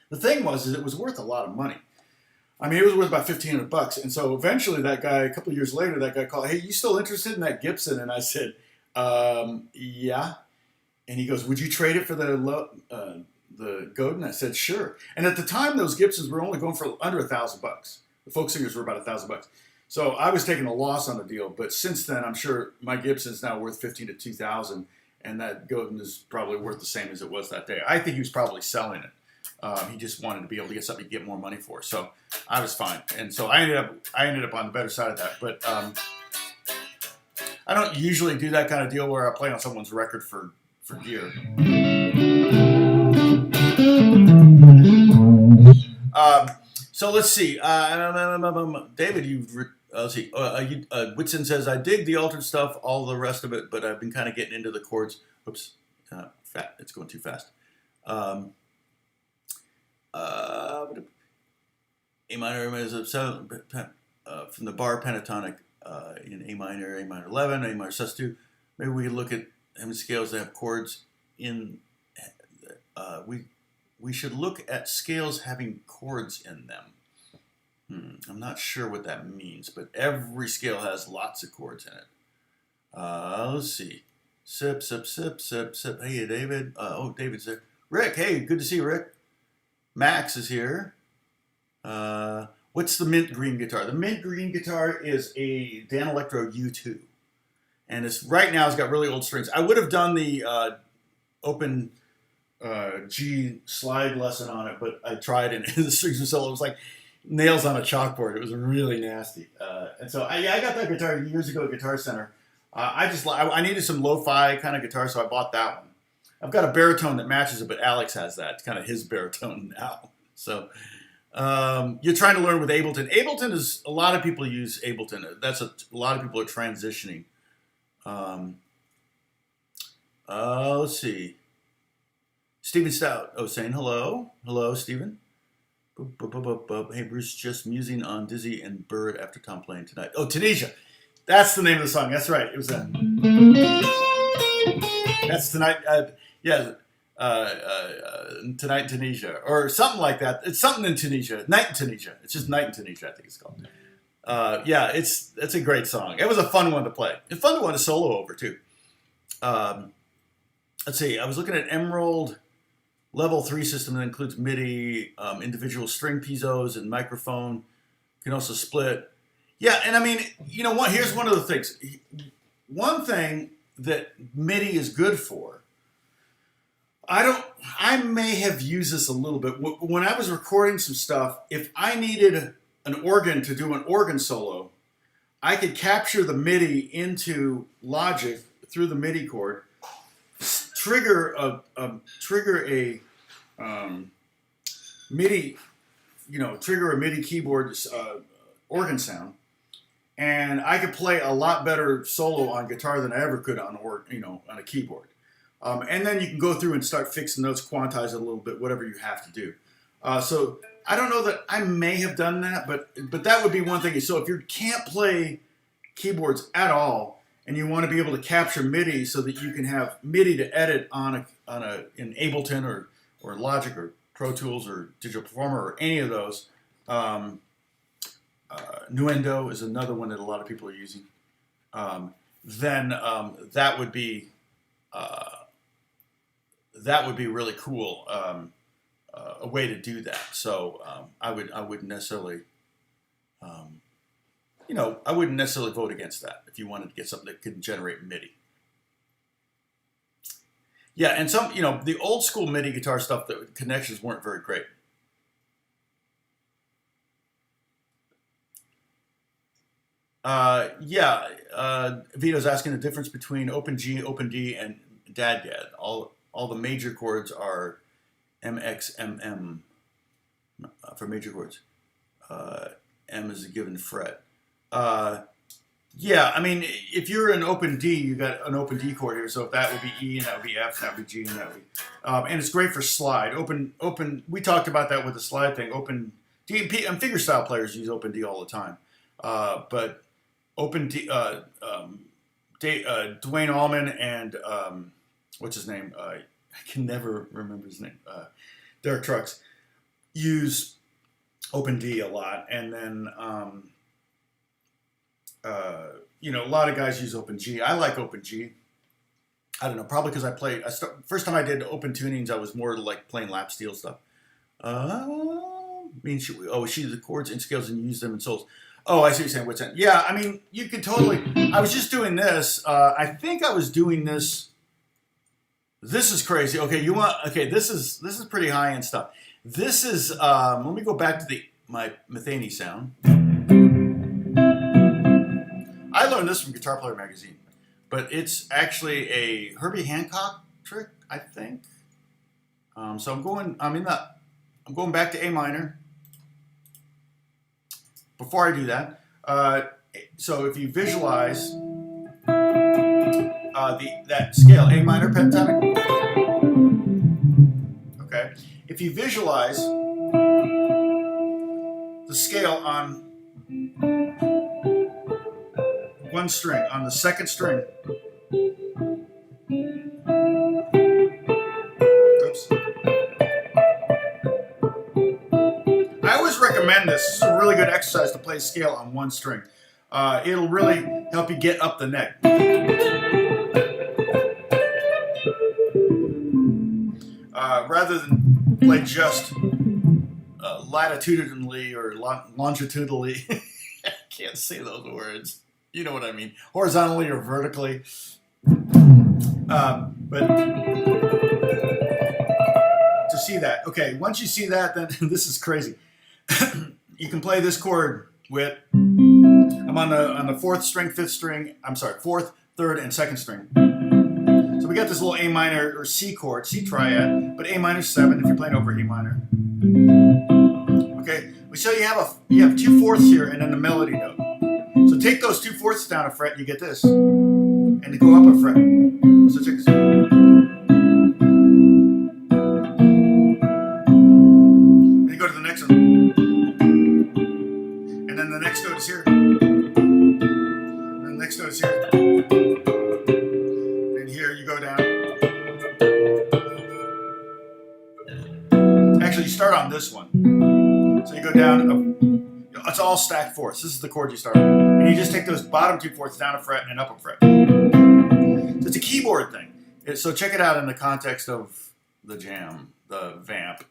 Speaker 1: The thing is it was worth a lot of money. I mean, it was worth about $1,500. And so eventually, that guy, a couple of years later, that guy called, "Hey, you still interested in that Gibson?" And I said, "Yeah." And he goes, "Would you trade it for the Godin?" I said, "Sure." And at the time, those Gibsons were only going for under $1,000. The folk singers were about $1,000. So I was taking a loss on the deal. But since then, I'm sure my Gibson's now worth $1,500 to $2,000, and that Godin is probably worth the same as it was that day. I think he was probably selling it. He just wanted to be able to get something to get more money for. So I was fine. And so I ended up on the better side of that. But I don't usually do that kind of deal where I play on someone's record for gear. So let's see. David, let's see. Whitson says, "I dig the altered stuff, all the rest of it, but I've been kind of getting into the chords." Oops, it's going too fast. A minor is a 7 from the bar pentatonic in A minor 11, A minor sus2. Maybe we could look at having scales that have chords in. We should look at scales having chords in them. I'm not sure what that means, but every scale has lots of chords in it. Let's see. Sip, sip, sip, sip, sip. Hey, David. David's there. Rick, hey, good to see you, Rick. Max is here. What's the mint green guitar? The mint green guitar is a Dan Electro U2. And right now it's got really old strings. I would have done the open G slide lesson on it, but I tried and the strings were so it was like nails on a chalkboard. It was really nasty. And so I got that guitar years ago at Guitar Center. I needed some lo-fi kind of guitar, so I bought that one. I've got a baritone that matches it, but Alex has that. It's kind of his baritone now. So you're trying to learn with Ableton. Ableton is, a lot of people use Ableton. A lot of people are transitioning. Let's see. Stephen Stout. Saying hello. Hello, Stephen. Hey, Bruce, just musing on Dizzy and Bird after Tom playing tonight. Oh, Tunisia. That's the name of the song. That's right. It was that. That's tonight. Tonight in Tunisia, or something like that. It's something in Tunisia. Night in Tunisia. It's just Night in Tunisia, I think it's called. It's a great song. It was a fun one to play. It's fun one to solo over too. Let's see. I was looking at Emerald Level 3 system that includes MIDI, individual string piezos, and microphone. You can also split. Yeah, and I mean, you know what? Here's one of the things. One thing that MIDI is good for. I may have used this a little bit. When I was recording some stuff, if I needed an organ to do an organ solo, I could capture the MIDI into Logic through the MIDI chord, trigger a MIDI, trigger a MIDI keyboard organ sound, and I could play a lot better solo on guitar than I ever could on a keyboard. And then you can go through and start fixing notes, quantize it a little bit, whatever you have to do. So I don't know that I may have done that, but that would be one thing. So if you can't play keyboards at all, and you want to be able to capture MIDI so that you can have MIDI to edit in Ableton or Logic or Pro Tools or Digital Performer or any of those, Nuendo is another one that a lot of people are using. Then that would be really cool, a way to do that. So I wouldn't necessarily, I wouldn't necessarily vote against that if you wanted to get something that could generate MIDI. Yeah, and some, the old school MIDI guitar stuff, the connections weren't very great. Yeah, Vito's asking the difference between open G, open D, and dad dad. All the major chords are MXMM for major chords. M is a given fret. Yeah, I mean, if you're an open D, you got an open D chord here. So if that would be E, and that would be F, and that would be G, and that would be, and it's great for slide. Open. We talked about that with the slide thing. Open D and figure style players use open D all the time, but open D. Dwayne Allman and what's his name? I can never remember his name. Derek Trucks use open D a lot, and then. A lot of guys use Open G. I like Open G. I don't know, probably because first time I did open tunings, I was more like playing lap steel stuff. She the chords and scales and use them in solos. Oh, I see what you're saying. What's that? Yeah, I mean, you could totally. I was just doing this. I think I was doing this. This is crazy. Okay, this is pretty high end stuff. This is. Let me go back to my Metheny sound. I learned this from Guitar Player magazine, but it's actually a Herbie Hancock trick, I think. So I'm going back to A minor. Before I do that, so if you visualize that scale, A minor pentatonic. Okay, if you visualize the scale on one string, on the second string. Oops. I always recommend this. This is a really good exercise to play scale on one string. It'll really help you get up the neck. Rather than play just latitudinally or longitudinally. I can't say those words. You know what I mean. Horizontally or vertically. But to see that. Okay, once you see that, then this is crazy. You can play this chord with, I'm on the fourth string, fifth string, fourth, third, and second string. So we got this little A minor or C chord, C triad, but A minor 7 if you're playing over A minor. Okay, so you have 2 fourths here and then the melody note. So take those 2 fourths down a fret, and you get this, and to go up a fret. So check this out. And you go to the next one, and then the next note is here, and then the next note is here, and here you go down. Actually, you start on this one, so you go down. It's all stacked fourths. This is the chord you start with. And you just take those bottom 2 fourths down a fret and up a fret. So it's a keyboard thing. So check it out in the context of the jam, the vamp.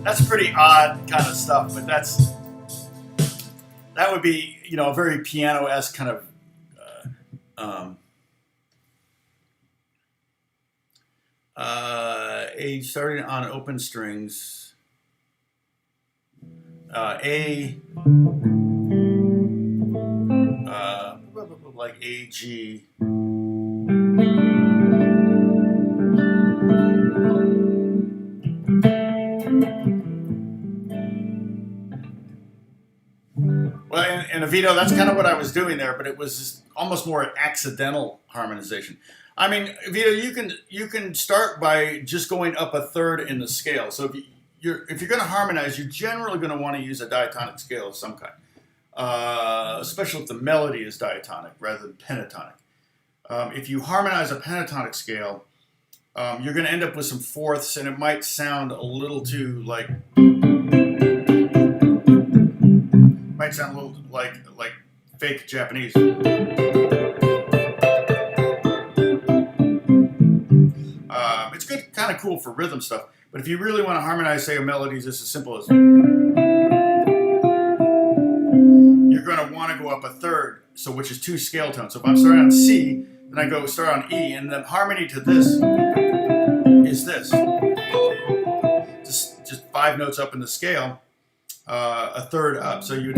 Speaker 1: That's pretty odd kind of stuff, but that would be, a very piano-esque kind of A starting on open strings. A like A, G. Well, and Vito, that's kind of what I was doing there, but it was almost more an accidental harmonization. I mean, Vito, you can start by just going up a third in the scale. So if you're going to harmonize, you're generally going to want to use a diatonic scale of some kind, especially if the melody is diatonic rather than pentatonic. If you harmonize a pentatonic scale, you're going to end up with some fourths, and it might sound a little too like. Might sound a little like fake Japanese. It's good, kind of cool for rhythm stuff. But if you really want to harmonize, say, a melody is as simple as, you're going to want to go up a third, so which is 2 scale tones. So if I'm starting on C, then I go start on E, and the harmony to this is this. Just 5 notes up in the scale, a third up. So you'd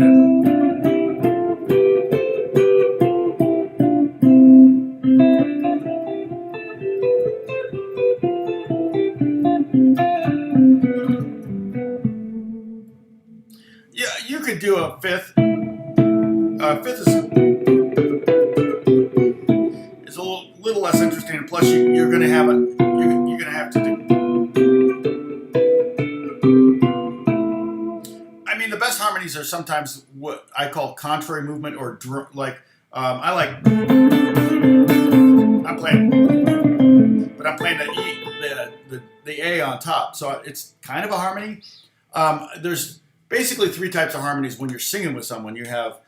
Speaker 1: you could do a fifth. Fifth is a little less interesting, and plus you're going to have you're going to have to do. I mean, the best harmonies are sometimes what I call contrary movement, or like I like. I'm playing, but I'm playing the E, the A on top, so it's kind of a harmony. There's basically 3 types of harmonies when you're singing with someone. You have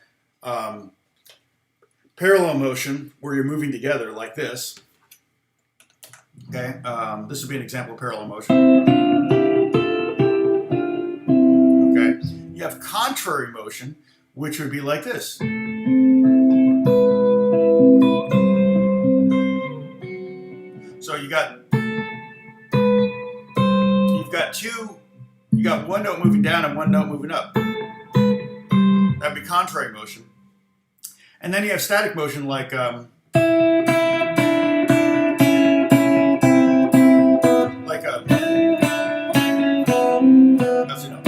Speaker 1: parallel motion, where you're moving together like this. Okay, this would be an example of parallel motion. Okay, you have contrary motion, which would be like this. So you've got one note moving down and one note moving up. That'd be contrary motion. And then you have static motion, like that's enough.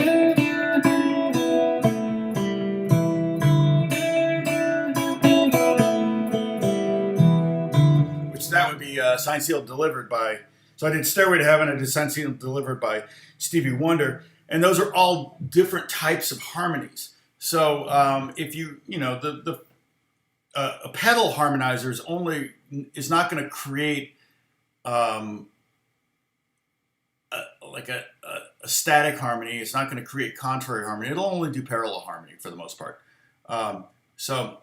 Speaker 1: Which that would be Signed, Sealed, Delivered by. So I did Stairway to Heaven, I did Signed, Sealed, Delivered by Stevie Wonder, and those are all different types of harmonies. So if a pedal harmonizer is not going to create like a static harmony. It's not going to create contrary harmony. It'll only do parallel harmony for the most part. So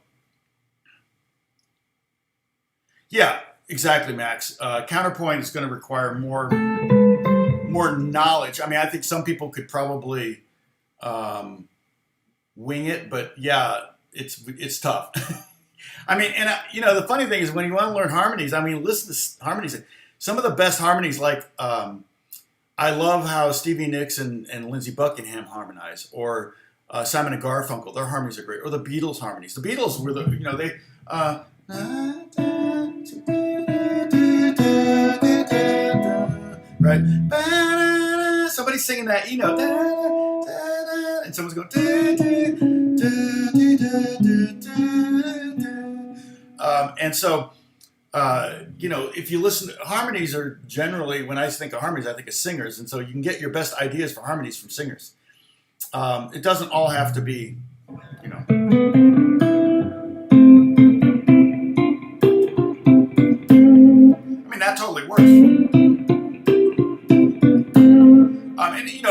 Speaker 1: yeah, exactly, Max. Counterpoint is going to require more knowledge. I mean, I think some people could probably wing it, but yeah, it's tough. I mean, and the funny thing is, when you want to learn harmonies, I mean, listen to harmonies. Some of the best harmonies, like I love how Stevie Nicks and Lindsey Buckingham harmonize, or Simon and Garfunkel. Their harmonies are great, or the Beatles harmonies. The Beatles were they. Right? Somebody's singing that E note, and someone's going. And so, if you listen, harmonies are generally, when I think of harmonies, I think of singers, and so you can get your best ideas for harmonies from singers. It doesn't all have to be, I mean, that totally works. And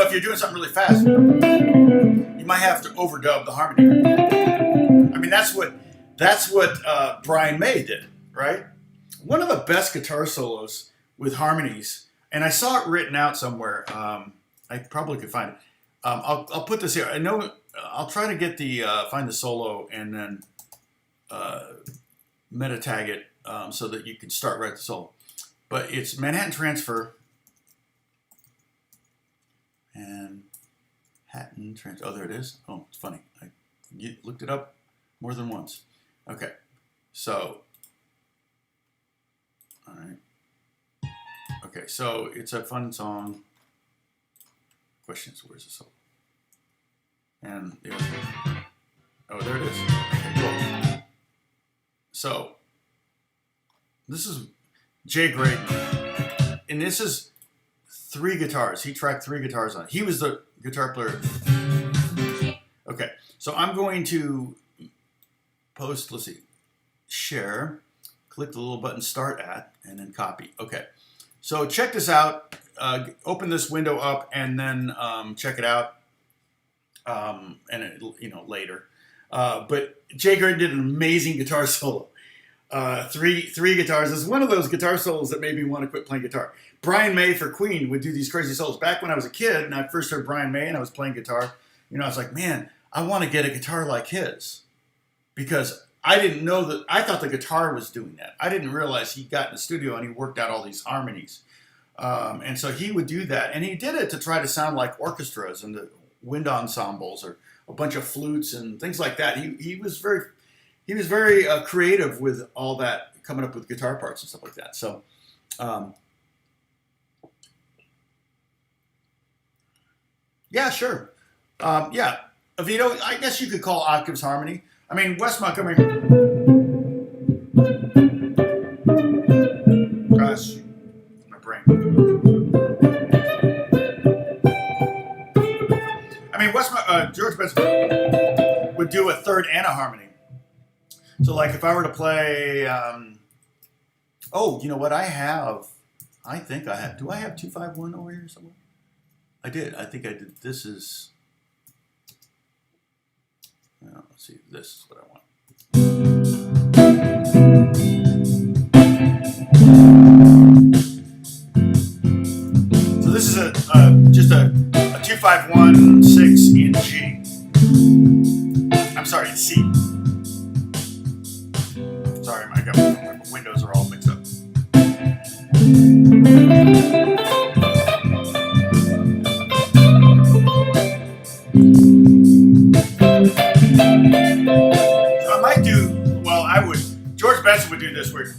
Speaker 1: if you're doing something really fast, you might have to overdub the harmony. I mean, that's what Brian May did, right? One of the best guitar solos with harmonies, and I saw it written out somewhere. I probably could find it. I'll put this here. I know I'll try to get find the solo and then meta tag it so that you can start right at the solo. But it's Manhattan Transfer. Manhattan Transfer. Oh, there it is. Oh, it's funny. I looked it up more than once. Okay. So, all right. Okay, so it's a fun song. Question is, where's the solo? And the other one. Oh, there it is. Okay, cool. So, this is Jay Graydon. And this is 3 guitars. He tracked 3 guitars on it. He was the guitar player. Okay, so I'm going to post, let's see, share, click the little button start at, and then copy. Okay, so check this out. Open this window up and then check it out. And it, later. But Jay Graydon did an amazing guitar solo. 3 guitars. It's one of those guitar solos that made me want to quit playing guitar. Brian May for Queen would do these crazy solos. Back when I was a kid and I first heard Brian May and I was playing guitar, I was like, man, I want to get a guitar like his. Because I didn't know that, I thought the guitar was doing that. I didn't realize he got in the studio and he worked out all these harmonies. And so he would do that. And he did it to try to sound like orchestras and the wind ensembles or a bunch of flutes and things like that. He was very creative with all that, coming up with guitar parts and stuff like that. So, yeah, sure. Yeah, Avito, I guess you could call octaves harmony. I mean, Wes Montgomery. Gosh, my brain. I mean, George Benson would do a third and a harmony. So, like, if I were to play, oh, you know what? I think I have. Do I have 251 over here somewhere? I did. I think I did. This is. Let's see. This is what I want. So this is just a 251 6 in G. I'm sorry, in C. Sorry, my windows are all mixed up. So I might do, well, I would, George Benson would do this weird.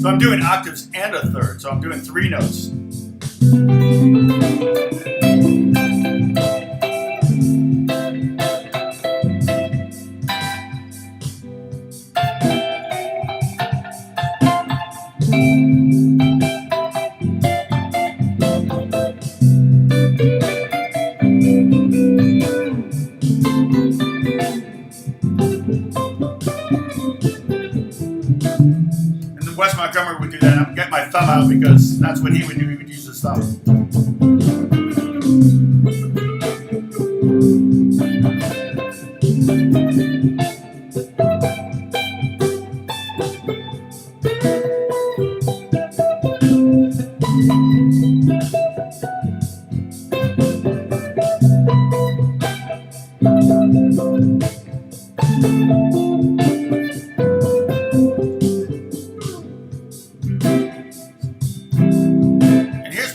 Speaker 1: So I'm doing octaves and a third, so I'm doing 3 notes. Wes Montgomery would do that. I'm getting my thumb out because that's what he would do. He would use his thumb.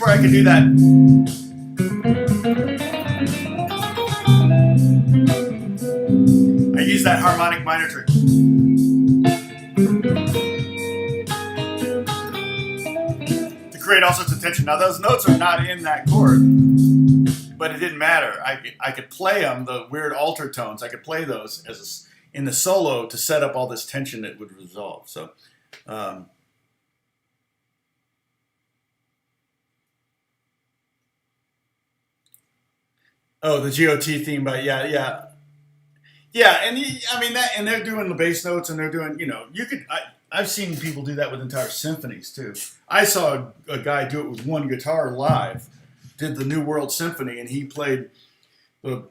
Speaker 1: I can do that. I use that harmonic minor trick. To create all sorts of tension. Now those notes are not in that chord, but it didn't matter. I could play them, the weird alter tones. I could play those as in the solo to set up all this tension that would resolve. So. Oh, the GOT theme, but yeah, and I mean that, and they're doing the bass notes, and they're doing, I've seen people do that with entire symphonies too. I saw a guy do it with one guitar live, did the New World Symphony, and he played the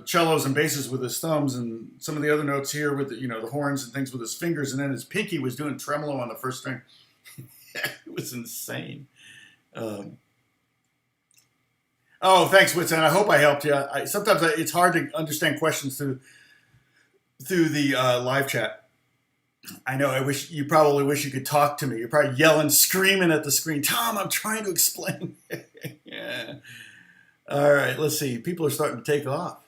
Speaker 1: cellos and basses with his thumbs, and some of the other notes here with the horns and things with his fingers, and then his pinky was doing tremolo on the first string. It was insane. Oh, thanks, Whitson. I hope I helped you. Sometimes it's hard to understand questions through the live chat. I know. I wish you probably wish you could talk to me. You're probably yelling, screaming at the screen. Tom, I'm trying to explain. Yeah. All right. Let's see. People are starting to take off.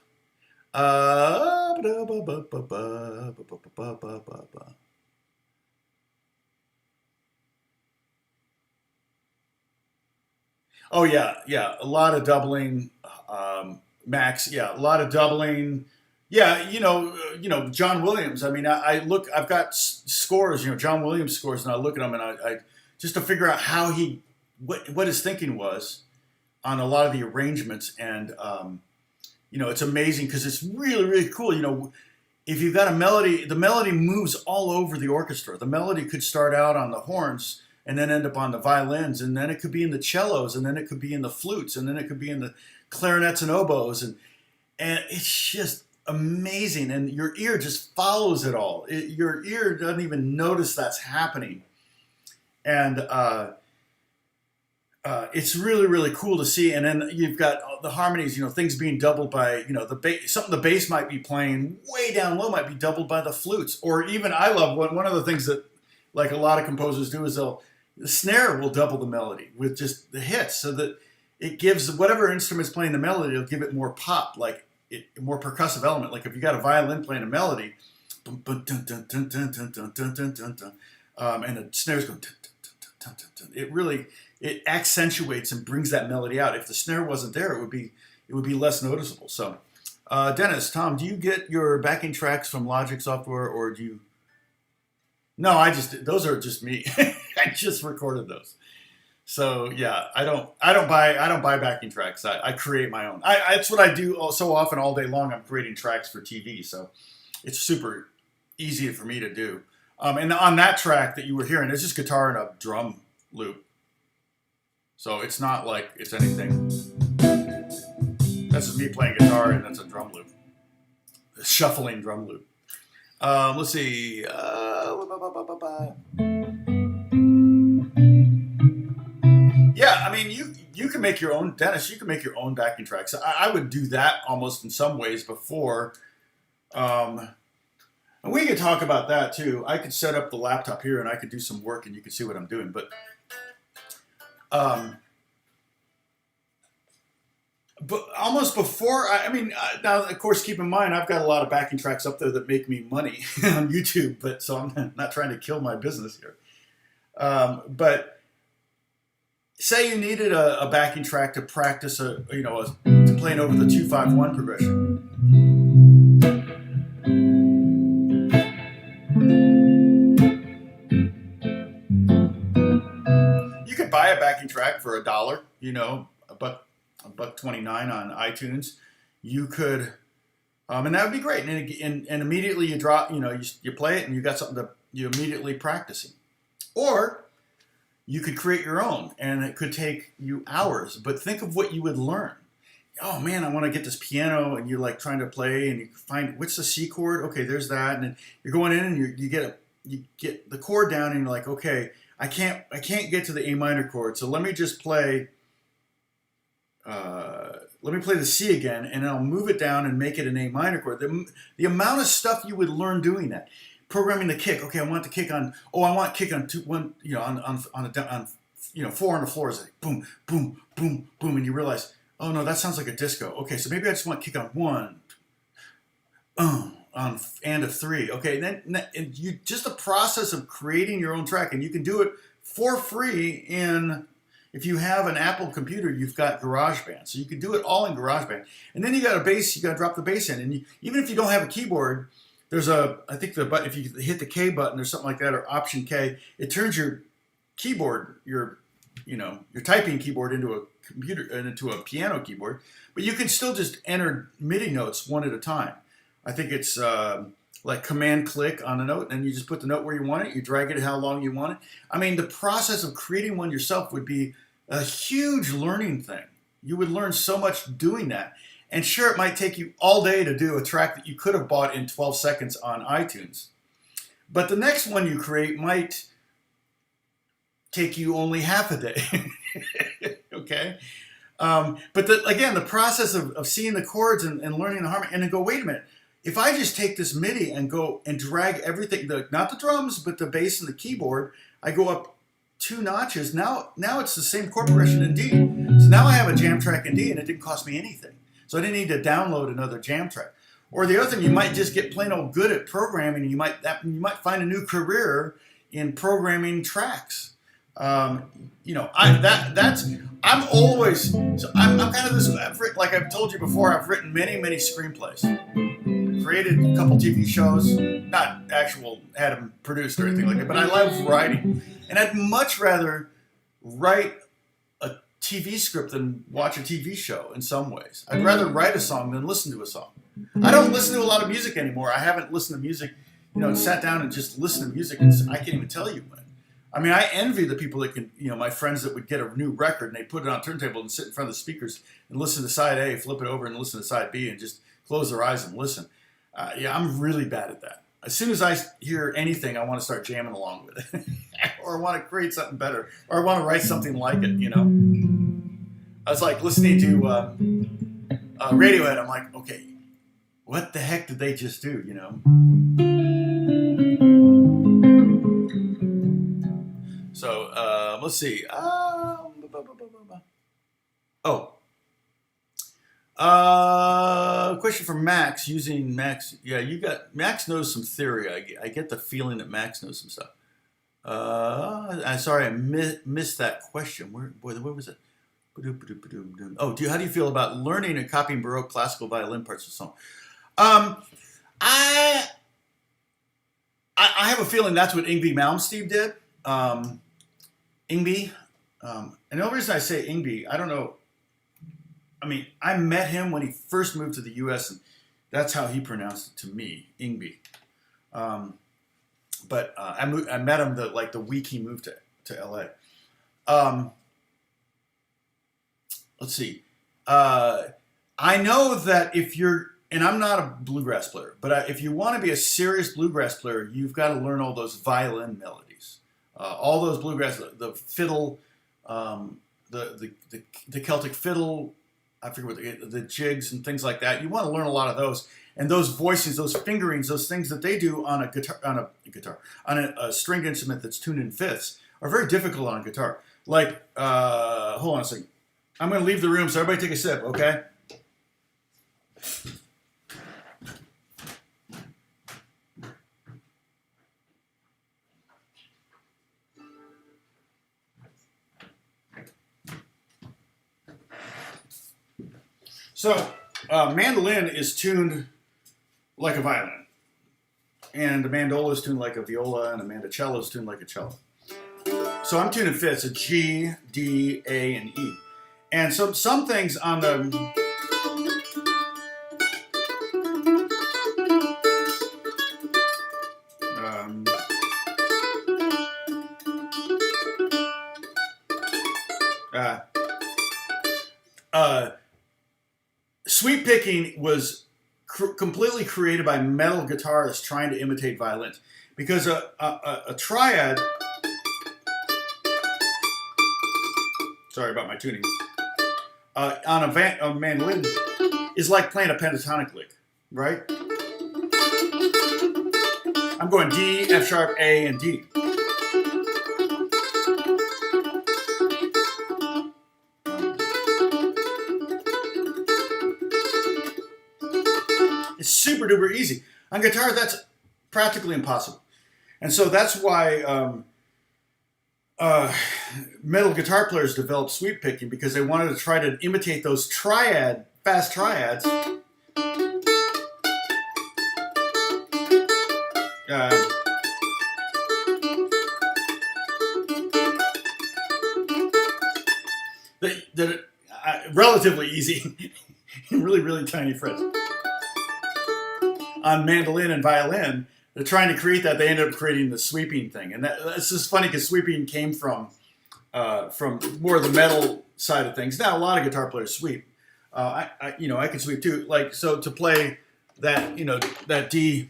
Speaker 1: Oh yeah, yeah, a lot of doubling, Max. Yeah, a lot of doubling. Yeah, John Williams. I mean, I look. I've got scores. John Williams scores, and I look at them, and I just to figure out how what his thinking was on a lot of the arrangements, and it's amazing because it's really really cool. If you've got a melody, the melody moves all over the orchestra. The melody could start out on the horns and then end up on the violins, and then it could be in the cellos, and then it could be in the flutes, and then it could be in the clarinets and oboes, and it's just amazing. And your ear just follows it all. Your ear doesn't even notice that's happening, and it's really really cool to see. And then you've got the harmonies, things being doubled by the bass. Something the bass might be playing way down low might be doubled by the flutes, or even I love one of the things that like a lot of composers do is the snare will double the melody with just the hits, so that it gives whatever instrument's playing the melody, it'll give it more pop, like more percussive element. Like if you got a violin playing a melody, and the snares go, it accentuates and brings that melody out. If the snare wasn't there, it would be less noticeable. So, Dennis, Tom, do you get your backing tracks from Logic software, or do you? No, those are just me. I just recorded those. So yeah, I don't buy backing tracks. I create my own. That's what I do so often all day long. I'm creating tracks for TV, so it's super easy for me to do. And on that track that you were hearing, it's just guitar and a drum loop. So it's not like it's anything. That's just me playing guitar, and that's a drum loop, a shuffling drum loop. Let's see. Yeah, I mean, you can make your own, Dennis. You can make your own backing tracks. I would do that almost in some ways before. And we could talk about that too. I could set up the laptop here, and I could do some work, and you can see what I'm doing. But almost before, now of course, keep in mind I've got a lot of backing tracks up there that make me money on YouTube. But so I'm not trying to kill my business here. But say you needed a backing track to practice to playing over the 2-5-1 progression. You could buy a backing track for $1, $1.29 on iTunes. You could, and that would be great. And immediately you drop, you play it, and you got something that you immediately practicing. Or you could create your own, and it could take you hours. But think of what you would learn. Oh man, I want to get this piano, and you're like trying to play, and you find what's the C chord. Okay, there's that, and then you're going in, and you get the chord down, and you're like, okay, I can't get to the A minor chord, so let me just play. Let me play the C again, and I'll move it down and make it an A minor chord. The amount of stuff you would learn doing that. Programming the kick. Okay, I want the kick on. Oh, I want kick on 4 on the floor. Is like boom, boom, boom, boom, and you realize, oh no, that sounds like a disco. Okay, so maybe I just want kick on 1, on and of 3. Okay, and you just the process of creating your own track, and you can do it for free if you have an Apple computer, you've got GarageBand. So you can do it all in GarageBand. And then you got a bass, you got to drop the bass in. And even if you don't have a keyboard, there's I think the button, if you hit the K button or something like that, or Option K, it turns your keyboard, your typing keyboard into a piano keyboard. But you can still just enter MIDI notes one at a time. I think it's like command click on a note, and you just put the note where you want it, you drag it how long you want it. I mean, the process of creating one yourself would be a huge learning thing. You would learn so much doing that. And sure, it might take you all day to do a track that you could have bought in 12 seconds on iTunes. But the next one you create might take you only half a day. Okay? But again, the process of seeing the chords and learning the harmony, and then go, wait a minute. If I just take this MIDI and go and drag everything, not the drums, but the bass and the keyboard, I go up 2 notches. Now it's the same chord progression in D. So now I have a jam track in D, and it didn't cost me anything. So I didn't need to download another jam track. Or the other thing, you might just get plain old good at programming. You might find a new career in programming tracks. I'm always, so I'm kind of this, like I've told you before, I've written many screenplays, created a couple TV shows, not had them produced or anything like that, but I love writing. And I'd much rather write a TV script than watch a TV show in some ways. I'd rather write a song than listen to a song. I don't listen to a lot of music anymore. I haven't listened to music, and sat down and just listened to music, and I can't even tell you when. I mean, I envy the people that can, my friends that would get a new record and they put it on a turntable and sit in front of the speakers and listen to side A, flip it over and listen to side B and just close their eyes and listen. I'm really bad at that. As soon as I hear anything, I want to start jamming along with it. Or I want to create something better. Or I want to write something like it, I was like listening to Radiohead. I'm like, okay, what the heck did they just do, So let's see. Question from Max. Using Max. Yeah, Max knows some theory. I get the feeling that Max knows some stuff. I'm sorry, I missed that question. Where was it? Oh, how do you feel about learning and copying Baroque classical violin parts of song? I have a feeling that's what Yngwie Malmsteen did. Yngwie, and the only reason I say Yngwie, I don't know. I mean, I met him when he first moved to the U.S., and that's how he pronounced it to me, Yngwie. But I met him the week he moved to L.A. Let's see. I know that if you're, and I'm not a bluegrass player, but if you want to be a serious bluegrass player, you've got to learn all those violin melodies, all those bluegrass, the fiddle, the Celtic fiddle. I forget what the jigs and things like that. You want to learn a lot of those, and those voices, those fingerings, those things that they do on a stringed instrument that's tuned in fifths are very difficult on a guitar. Like, hold on a second. I'm going to leave the room, so everybody take a sip, okay? So, mandolin is tuned like a violin, and a mandola is tuned like a viola, and a mandocello is tuned like a cello. So I'm tuned in fifths, a G, D, A, and E. And so some things on the... sweep picking was completely created by metal guitarists trying to imitate violins, because a triad. Sorry about my tuning. On a mandolin is like playing a pentatonic lick, right? I'm going D, F sharp, A, and D. It's super duper easy. On guitar, that's practically impossible. And so that's why metal guitar players developed sweep picking, because they wanted to try to imitate those fast triads. That relatively easy in really tiny frets. On mandolin and violin, they're trying to create that. They ended up creating the sweeping thing, and that's just funny because sweeping came from more of the metal side of things. Now a lot of guitar players sweep. I can sweep too. Like, so to play that, that D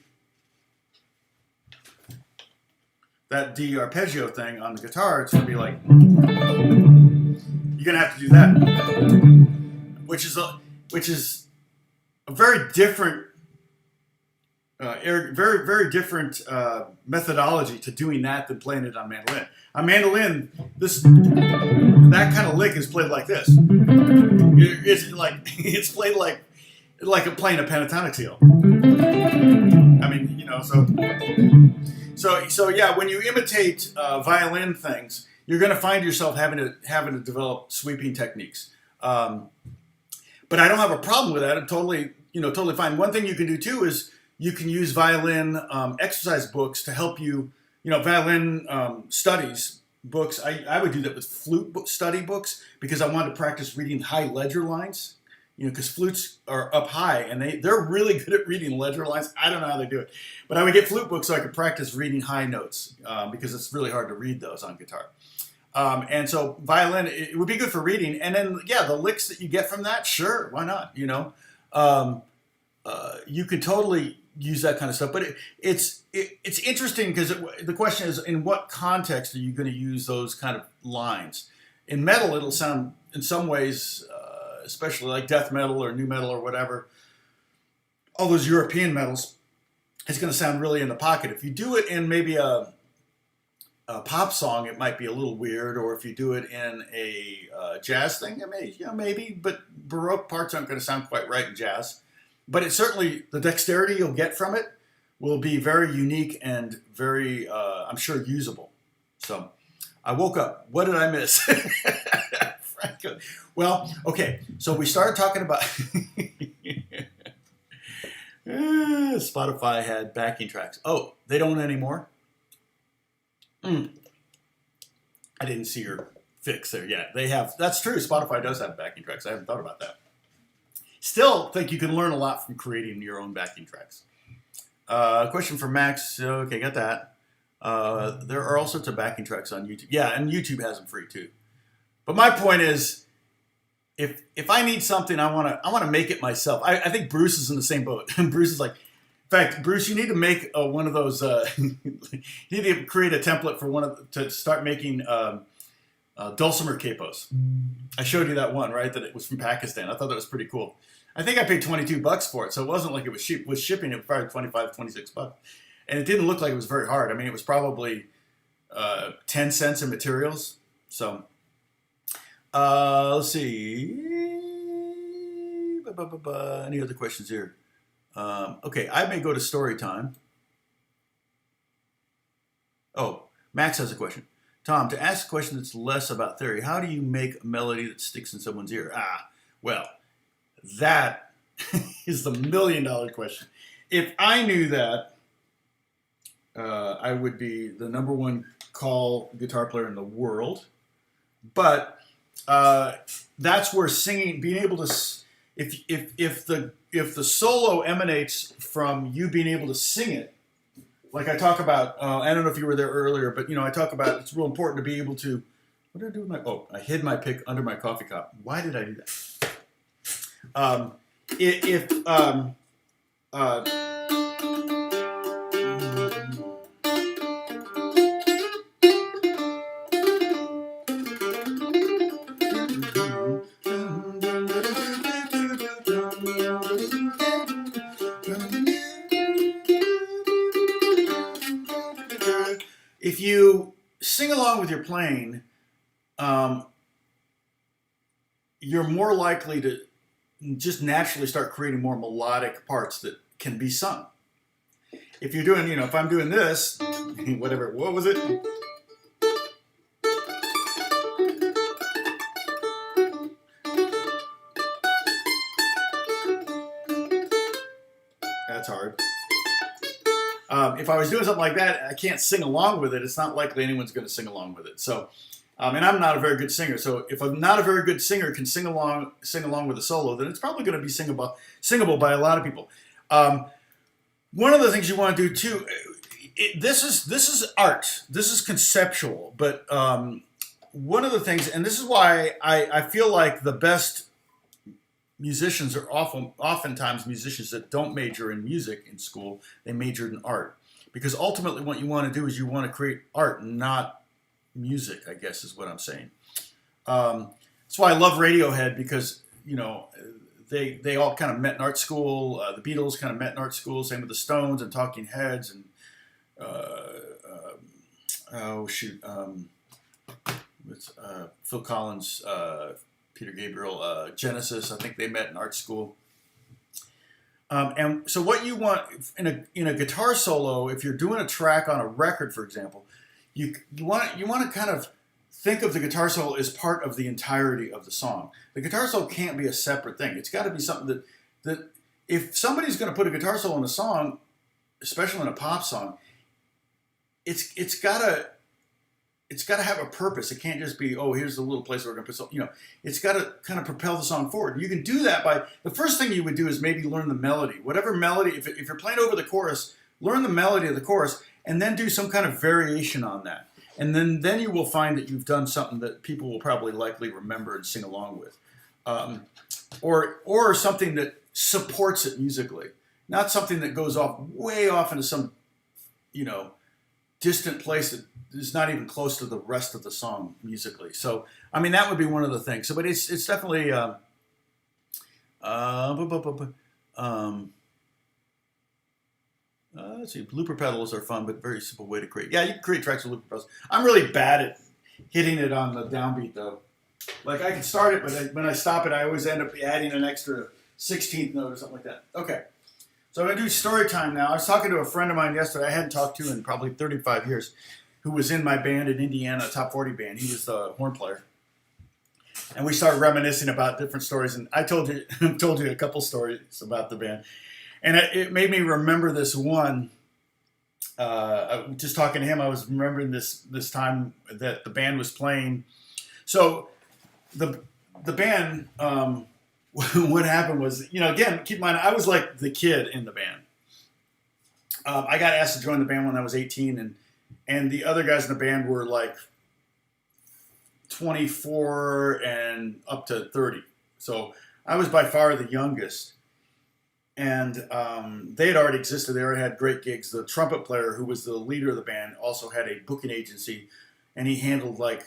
Speaker 1: arpeggio thing on the guitar, it's gonna be like, you're gonna have to do that. which is a very different, very different methodology to doing that than playing it on mandolin. On mandolin, that kind of lick is played like this. It's played like playing a pentatonic scale. I mean, so yeah. When you imitate violin things, you're going to find yourself having to develop sweeping techniques. But I don't have a problem with that. I'm totally fine. One thing you can do too is you can use violin exercise books to help you. Violin studies books. I would do that with flute study books because I wanted to practice reading high ledger lines. Because flutes are up high and they're really good at reading ledger lines. I don't know how they do it, but I would get flute books so I could practice reading high notes because it's really hard to read those on guitar. And so violin, it would be good for reading. And then, yeah, the licks that you get from that, sure, why not? You could totally use that kind of stuff. But it's interesting because the question is, in what context are you going to use those kind of lines? In metal, it'll sound, in some ways, especially like death metal or new metal or whatever, all those European metals, it's going to sound really in the pocket. If you do it in maybe a pop song, it might be a little weird, or if you do it in a jazz thing, maybe, but Baroque parts aren't going to sound quite right in jazz. But it's certainly, the dexterity you'll get from it will be very unique and very, I'm sure, usable. So I woke up. What did I miss? Well, okay, so we started talking about Spotify had backing tracks. Oh, they don't anymore? I didn't see your fix there yet. They have. That's true. Spotify does have backing tracks. I haven't thought about that. Still think you can learn a lot from creating your own backing tracks. Question for Max. Okay, got that. There are all sorts of backing tracks on YouTube. Yeah, and YouTube has them free too. But my point is, if I need something, I want to make it myself. I think Bruce is in the same boat. Bruce is like, in fact, Bruce, you need to make one of those. You need to create a template for to start making dulcimer capos. I showed you that one, right? That it was from Pakistan. I thought that was pretty cool. I think I paid $22 for it, so it wasn't like it was cheap. With shipping, it was probably $25, $26, and it didn't look like it was very hard. I mean, it was probably 10 cents in materials. So. Let's see. Any other questions here? Okay, I may go to story time. Oh, Max has a question. Tom, to ask a question that's less about theory, how do you make a melody that sticks in someone's ear? Well, that is the $1 million question. If I knew that, I would be the #1 call guitar player in the world. But that's where singing, being able to, if the solo emanates from you being able to sing it, like I talk about, I don't know if you were there earlier, but I talk about it's real important to be able to. What did I do with my? Oh, I hid my pick under my coffee cup. Why did I do that? If you sing along with your playing, you're more likely to just naturally start creating more melodic parts that can be sung. If you're doing, if I'm doing this, whatever, what was it? That's hard. If I was doing something like that, I can't sing along with it. It's not likely anyone's going to sing along with it. So, and I'm not a very good singer. So if I'm not a very good singer can sing along with a solo, then it's probably going to be singable by a lot of people. One of the things you want to do too, this is art. This is conceptual. But one of the things, and this is why I feel like the best musicians are oftentimes musicians that don't major in music in school. They majored in art. Because ultimately what you want to do is you want to create art, not music, I guess is what I'm saying. That's why I love Radiohead, because they all kind of met in art school. The Beatles kind of met in art school. Same with the Stones and Talking Heads and oh shoot, Phil Collins, Peter Gabriel, Genesis. I think they met in art school. And so what you want in a guitar solo, if you're doing a track on a record, for example, you want to kind of think of the guitar solo as part of the entirety of the song. The guitar solo can't be a separate thing. It's got to be something that if somebody's going to put a guitar solo in a song, especially in a pop song, it's got to have a purpose. It can't just be, oh, here's the little place where we're going to put, it's got to kind of propel the song forward. You can do that by, the first thing you would do is maybe learn the melody. Whatever melody, if you're playing over the chorus, learn the melody of the chorus and then do some kind of variation on that. And then you will find that you've done something that people will probably likely remember and sing along with. Or something that supports it musically. Not something that goes way off into some, distant place that is not even close to the rest of the song musically. So, I mean, that would be one of the things. So, but it's definitely, let's see, looper pedals are fun, but very simple way to create. Yeah, you can create tracks with looper pedals. I'm really bad at hitting it on the downbeat, though. Like, I can start it, but when I stop it, I always end up adding an extra 16th note or something like that. Okay. So I'm going to do story time now. I was talking to a friend of mine yesterday I hadn't talked to in probably 35 years, who was in my band in Indiana, a top 40 band. He was the horn player. And we started reminiscing about different stories. And I told you a couple stories about the band. And it made me remember this one. Just talking to him, I was remembering this time that the band was playing. So the band, what happened was, again, keep in mind, I was like the kid in the band. I got asked to join the band when I was 18, and the other guys in the band were like 24 and up to 30. So I was by far the youngest. And they had already existed. They already had great gigs. The trumpet player, who was the leader of the band, also had a booking agency, and he handled like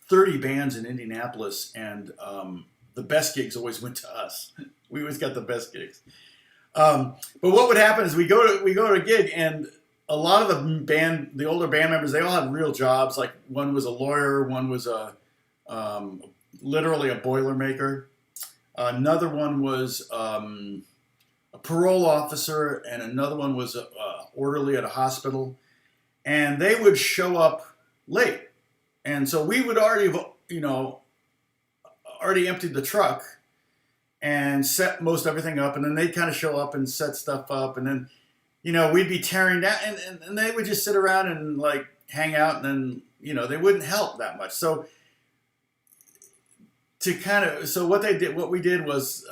Speaker 1: 30 bands in Indianapolis, and the best gigs always went to us. We always got the best gigs. But what would happen is we go to a gig, and a lot of the older band members, they all had real jobs. Like one was a lawyer, one was literally a boilermaker. Another one was a parole officer, and another one was a orderly at a hospital. And they would show up late. And so we would already emptied the truck and set most everything up. And then they'd kind of show up and set stuff up. And then, we'd be tearing down. And they would just sit around and, like, hang out. And then, they wouldn't help that much. So what we did was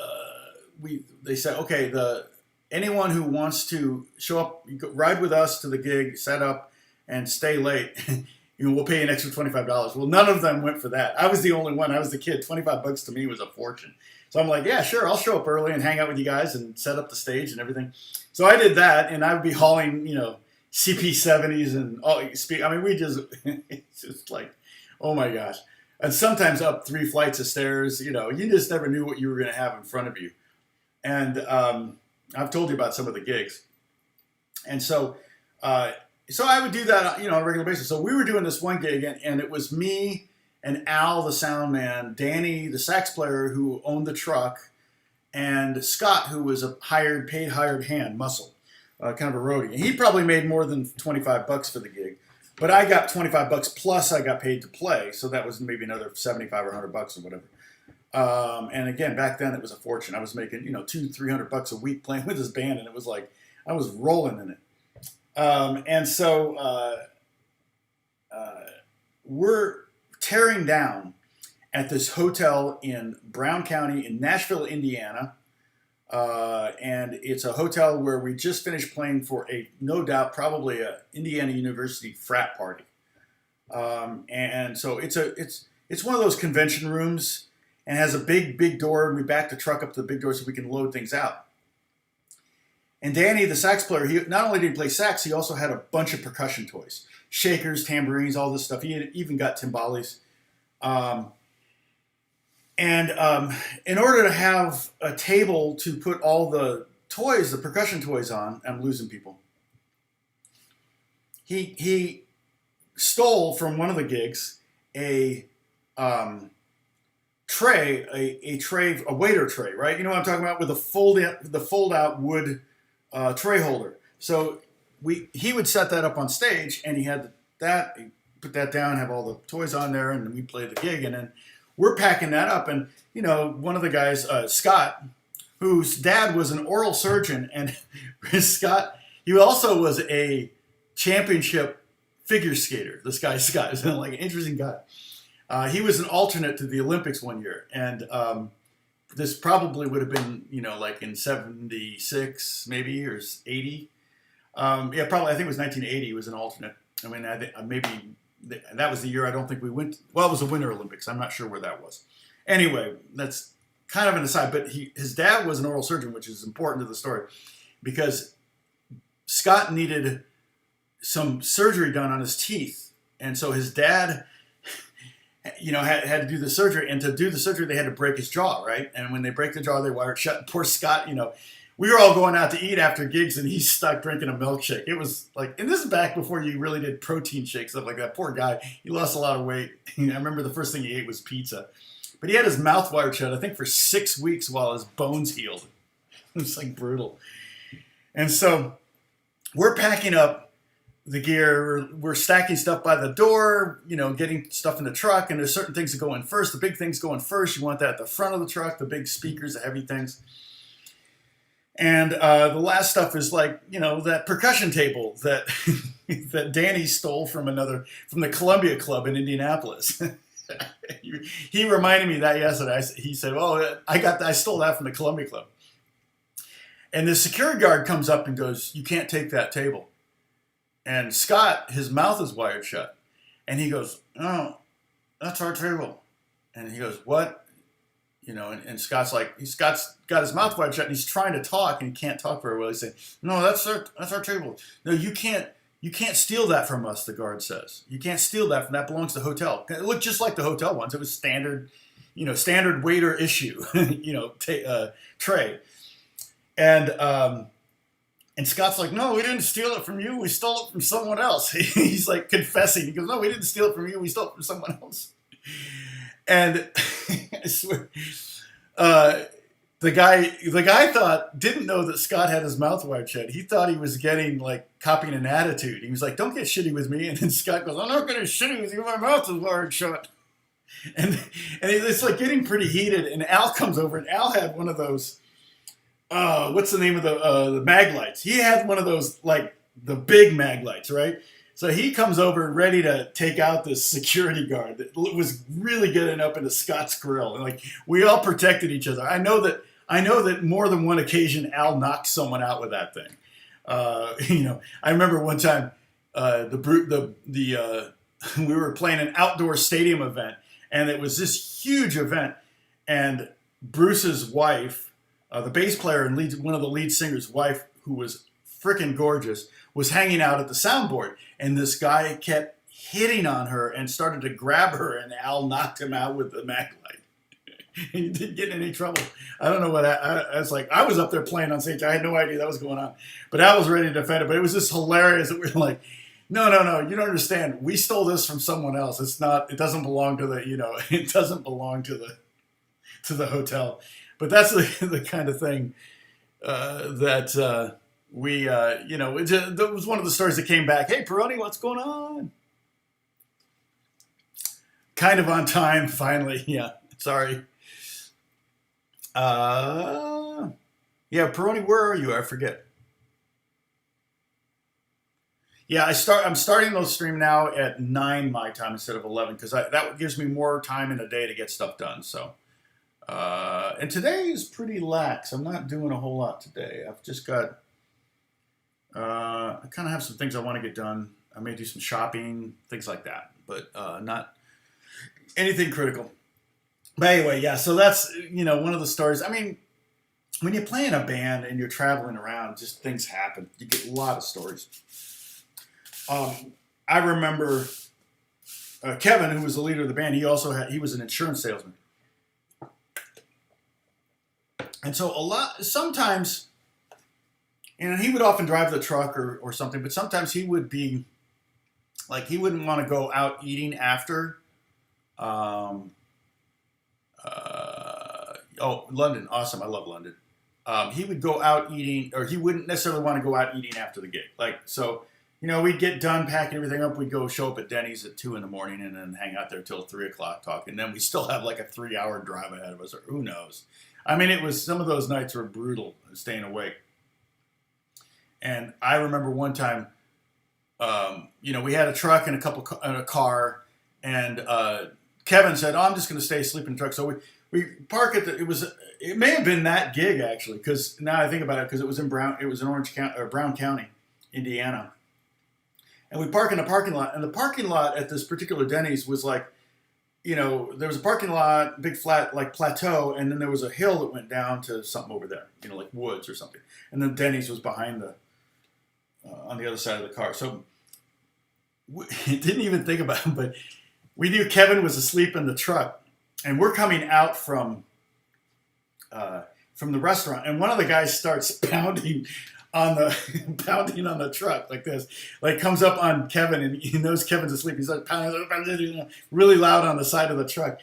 Speaker 1: they said, okay, anyone who wants to show up, ride with us to the gig, set up, and stay late, we'll pay you an extra $25. Well, none of them went for that. I was the only one. I was the kid. $25 to me was a fortune. So I'm like, yeah, sure, I'll show up early and hang out with you guys and set up the stage and everything. So I did that, and I would be hauling, CP70s and all. I mean, it's just like, oh my gosh. And sometimes up 3 flights of stairs, you just never knew what you were going to have in front of you. And I've told you about some of the gigs. And so I would do that, on a regular basis. So we were doing this one gig, and it was me and Al, the sound man, Danny, the sax player who owned the truck, and Scott, who was a paid hired hand, muscle, kind of a roadie. And he probably made more than $25 for the gig. But I got $25 plus I got paid to play, so that was maybe another $75 or $100 or whatever. And again, back then it was a fortune. I was making $200-300 a week playing with this band, and it was like I was rolling in it. And so we're tearing down at this hotel in Brown County in Nashville, Indiana. And it's a hotel where we just finished playing for no doubt, probably a Indiana University frat party. And so it's one of those convention rooms and has a big door, and we back the truck up to the big door so we can load things out. And Danny, the sax player, he not only did he play sax, he also had a bunch of percussion toys. Shakers, tambourines, all this stuff. He had even got timbales. And so we're And in order to have a table to put all the toys, the percussion toys on, I'm losing people. He stole from one of the gigs a tray, a waiter tray, right? You know what I'm talking about, with the fold out wood tray holder. So he would set that up on stage, and he had that. He put that down, have all the toys on there, and then we play the gig, and then we're packing that up. And one of the guys, Scott, whose dad was an oral surgeon, and Scott, he also was a championship figure skater. This guy Scott is like an interesting guy. He was an alternate to the Olympics one year, and this probably would have been, like in '76 maybe, or '80. Yeah, probably. I think it was 1980. He was an alternate. I mean, maybe that was the year. I don't think we went. Well, it was the Winter Olympics. I'm not sure where that was. Anyway, that's kind of an aside. But his dad was an oral surgeon, which is important to the story, because Scott needed some surgery done on his teeth, and so his dad, had to do the surgery. And to do the surgery, they had to break his jaw, right? And when they break the jaw, they wire it shut. Poor Scott, we were all going out to eat after gigs, and he's stuck drinking a milkshake. It was like, and this is back before you really did protein shakes, stuff like that. Poor guy, he lost a lot of weight. I remember the first thing he ate was pizza. But he had his mouth wired shut, I think, for 6 weeks while his bones healed. It was like brutal. And so we're packing up the gear. We're stacking stuff by the door, getting stuff in the truck. And there's certain things that go in first. The big things go in first. You want that at the front of the truck, the big speakers, the heavy things. And the last stuff is like, that percussion table that that Danny stole from the Columbia Club in Indianapolis. He reminded me that yesterday. He said, "Oh, I stole that from the Columbia Club." And the security guard comes up and goes, "You can't take that table." And Scott, his mouth is wired shut, and he goes, "Oh, that's our table." And he goes, "What?" And Scott's got his mouth wide shut, and he's trying to talk, and he can't talk very well. He's saying, "No, that's our table. No, you can't steal that from us." The guard says, "You can't steal that. That belongs to the hotel." It looked just like the hotel ones. It was standard waiter issue, tray. And Scott's like, "No, we didn't steal it from you. We stole it from someone else." He's like confessing. He goes, "No, we didn't steal it from you. We stole it from someone else." And I swear, the guy didn't know that Scott had his mouth wired shut. He thought he was getting copying an attitude. He was like, "Don't get shitty with me." And then Scott goes, "I'm not getting shitty with you. My mouth is wired shut." And it's like getting pretty heated. And Al comes over, and Al had one of those. What's the name of the mag lights? He had one of those, the big mag lights, right? So he comes over ready to take out this security guard that was really getting up into Scott's grill. And we all protected each other. I know that more than one occasion Al knocked someone out with that thing. I remember one time we were playing an outdoor stadium event, and it was this huge event, and Bruce's wife, the bass player and one of the lead singers' wife, who was freaking gorgeous, was hanging out at the soundboard, and this guy kept hitting on her and started to grab her, and Al knocked him out with the mag light. He didn't get in any trouble. I don't know what I was like. I was up there playing on stage. I had no idea that was going on, but Al was ready to defend it. But it was just hilarious that we were like, "No, you don't understand. We stole this from someone else. It doesn't belong to it doesn't belong to the hotel." But that's the kind of thing that. That was one of the stories that came back. "Hey, Peroni, what's going on?" Kind of on time, finally. Yeah, sorry. Yeah, Peroni, where are you? I forget. Yeah, I'm starting those stream now at 9 my time instead of 11, because that gives me more time in a day to get stuff done. So, and today is pretty lax. I'm not doing a whole lot today. I've just got. I kind of have some things I want to get done. I may do some shopping, things like that, but not anything critical. But anyway, yeah, so that's, one of the stories. I mean, when you play in a band and you're traveling around, just things happen. You get a lot of stories. I remember Kevin, who was the leader of the band, he was an insurance salesman. And so sometimes, and he would often drive the truck or something, but sometimes he would be like, he wouldn't want to go out eating after. London, awesome. I love London. He would go out eating, or he wouldn't necessarily want to go out eating after the gig. Like, so, we'd get done packing everything up. We'd go show up at Denny's at 2 a.m. and then hang out there till 3 o'clock talking. And then we still have like a 3-hour drive ahead of us, or who knows. I mean, some of those nights were brutal, staying awake. And I remember one time, we had a truck and a car, and Kevin said, "Oh, I'm just going to stay asleep in the truck." So we park at it may have been that gig actually, because now I think about it, because it was in Brown County, Indiana. And we park in a parking lot, and the parking lot at this particular Denny's was like, there was a parking lot, big flat, like plateau, and then there was a hill that went down to something over there, like woods or something. And then Denny's was behind on the other side of the car. So we didn't even think about it, but we knew Kevin was asleep in the truck, and we're coming out from the restaurant, and one of the guys starts pounding on the truck like this, like comes up on Kevin, and he knows Kevin's asleep. He's like pounding really loud on the side of the truck,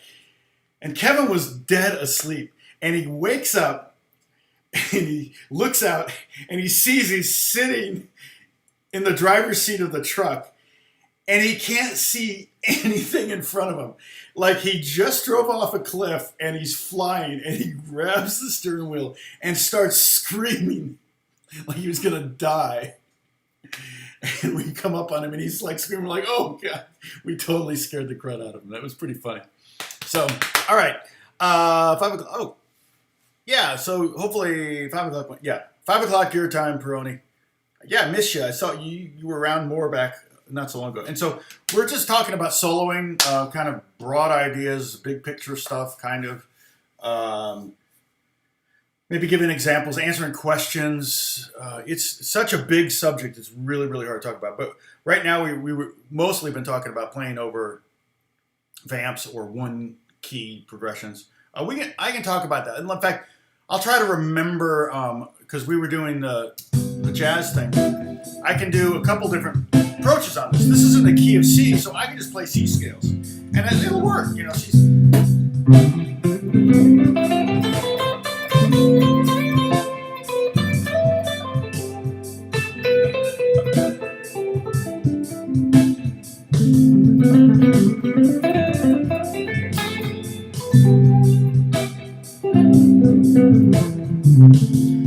Speaker 1: and Kevin was dead asleep, and he wakes up and he looks out and he sees he's sitting in the driver's seat of the truck, and he can't see anything in front of him. Like he just drove off a cliff and he's flying, and he grabs the steering wheel and starts screaming like he was going to die. And we come up on him and he's like screaming like, "Oh God." We totally scared the crud out of him. That was pretty funny. So, all right. 5 o'clock. Oh, yeah. So hopefully 5 o'clock. Yeah. 5 o'clock your time, Peroni. Yeah, I missed you. I saw you were around more back not so long ago. And so we're just talking about soloing, kind of broad ideas, big picture stuff, kind of. Maybe giving examples, answering questions. It's such a big subject. It's really, really hard to talk about. But right now we've mostly been talking about playing over vamps or one key progressions. I can talk about that. And in fact, I'll try to remember, because we were doing the jazz thing. I can do a couple different approaches on this. This is in the key of C, so I can just play C scales. And it'll work.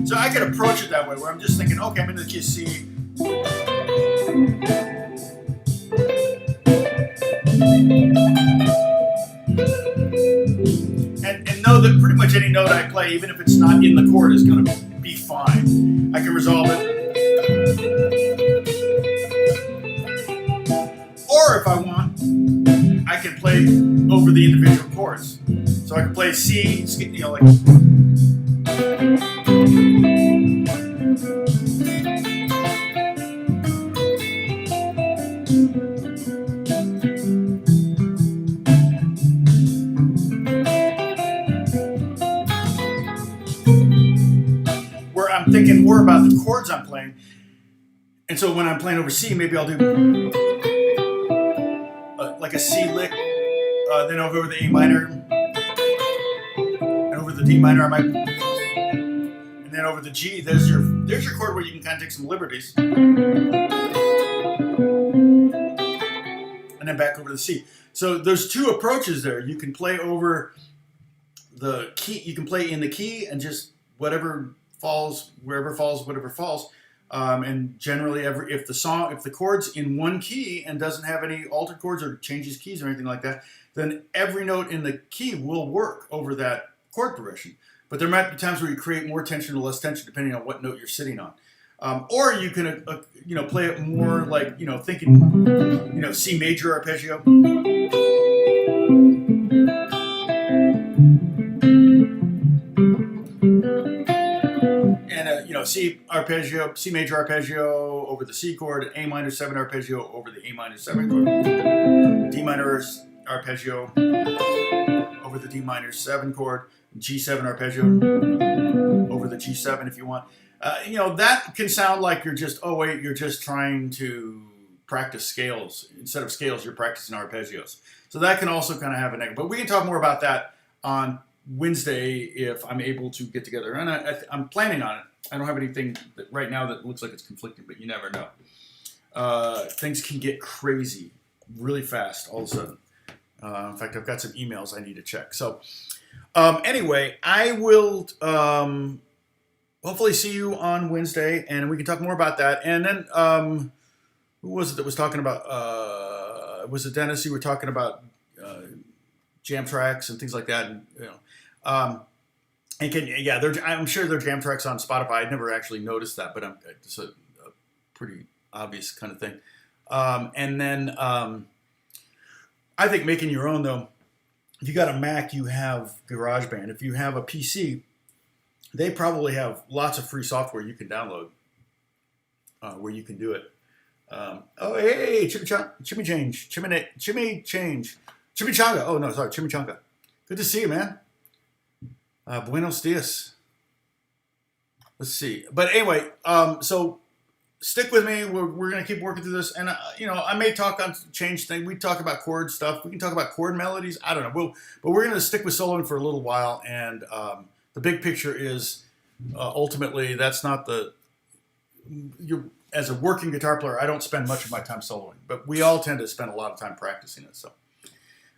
Speaker 1: So I could approach it that way, where I'm just thinking, okay, I'm in the key of C. And know that pretty much any note I play, even if it's not in the chord, is going to be fine. I can resolve it. Or if I want, I can play over the individual chords. So I can play C, like. Where I'm thinking more about the chords I'm playing. And so when I'm playing over C, maybe I'll do like a C lick, then over the A minor, and over the D minor I might, and then over the G. There's your chord where you can kind of take some liberties, and then back over to the C. So there's two approaches there. You can play over the key. You can play in the key and just whatever falls, wherever falls, whatever falls. And generally, if the chord's in one key and doesn't have any altered chords or changes keys or anything like that, then every note in the key will work over that chord progression. But there might be times where you create more tension or less tension depending on what note you're sitting on. Or you can, play it more like, thinking, C major arpeggio. C arpeggio, C major arpeggio over the C chord, A minor 7 arpeggio over the A minor 7 chord, D minor arpeggio over the D minor 7 chord, G7 arpeggio over the G7 if you want. That can sound like you're just, oh wait, you're just trying to practice scales. Instead of scales, you're practicing arpeggios. So that can also kind of have a negative. But we can talk more about that on Wednesday if I'm able to get together. And I'm planning on it. I don't have anything right now that looks like it's conflicting, but you never know. Things can get crazy really fast all of a sudden. In fact, I've got some emails I need to check. So anyway, I will hopefully see you on Wednesday, and we can talk more about that. And then who was it that was talking about? Was it Dennis? You were talking about jam tracks and things like that, and I'm sure there are jam tracks on Spotify. I'd never actually noticed that, but it's a pretty obvious kind of thing. And then I think making your own, though, if you got a Mac, you have GarageBand. If you have a PC, they probably have lots of free software you can download where you can do it. Hey, Chimichanga. Oh, no, sorry, Chimichanga. Good to see you, man. Buenos dias. Let's see. But anyway, so stick with me. We're going to keep working through this. And, I may talk on change things. We talk about chord stuff. We can talk about chord melodies. I don't know. But we're going to stick with soloing for a little while. And the big picture is ultimately that's not as a working guitar player, I don't spend much of my time soloing. But we all tend to spend a lot of time practicing it. So,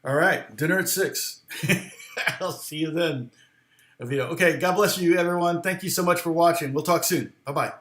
Speaker 1: all right. Dinner at 6. I'll see you then. Okay. God bless you, everyone. Thank you so much for watching. We'll talk soon. Bye-bye.